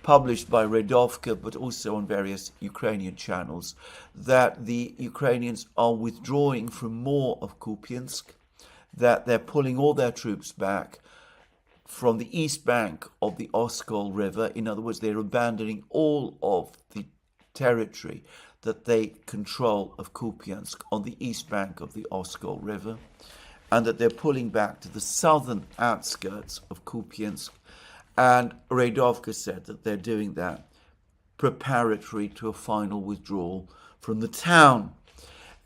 published by Redovka, but also on various Ukrainian channels, that the Ukrainians are withdrawing from more of Kupiansk, that they're pulling all their troops back from the east bank of the Oskol River. In other words, they're abandoning all of the territory that they control of Kupiansk on the east bank of the Oskol River, and that they're pulling back to the southern outskirts of Kupiansk. And Redovka said that they're doing that preparatory to a final withdrawal from the town.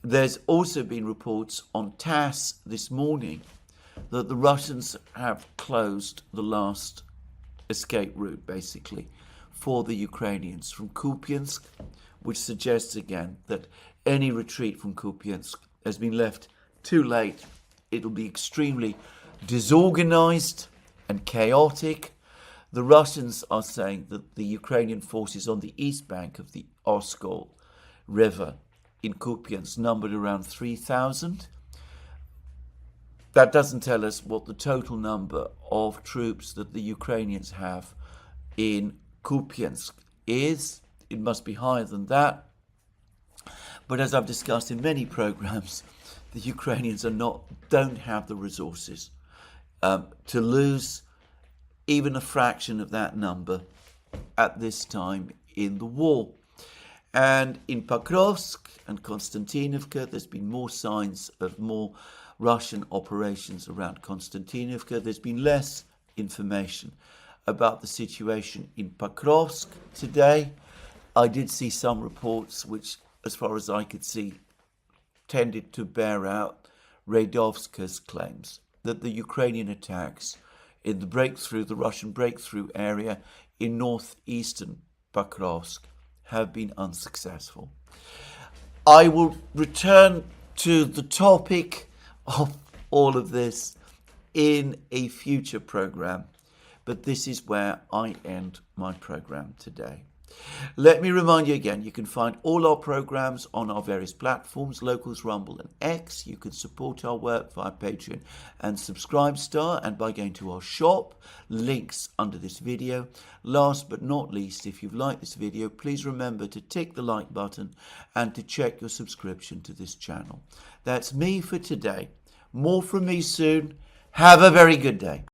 There's also been reports on TASS this morning that the Russians have closed the last escape route, basically, for the Ukrainians from Kupiansk, which suggests again that any retreat from Kupiansk has been left too late. It'll be extremely disorganized and chaotic. The Russians are saying that the Ukrainian forces on the east bank of the Oskol River in Kupiansk numbered around 3,000. That doesn't tell us what the total number of troops that the Ukrainians have in Kupiansk is. It must be higher than that. But as I've discussed in many programs, the Ukrainians don't have the resources to lose even a fraction of that number at this time in the war. And in Pokrovsk and Konstantinovka, there's been more signs of more Russian operations around Konstantinovka. There's been less information about the situation in Pokrovsk today. I did see some reports which, as far as I could see, tended to bear out Redovska's claims that the Ukrainian attacks in the Russian breakthrough area in northeastern Pokrovsk have been unsuccessful. I will return to the topic of all of this in a future program, but this is where I end my program today. Let me remind you again, you can find all our programs on our various platforms, Locals, Rumble and X. You can support our work via Patreon and Subscribestar and by going to our shop, links under this video. Last but not least, if you've liked this video, please remember to tick the like button and to check your subscription to this channel. That's me for today. More from me soon. Have a very good day.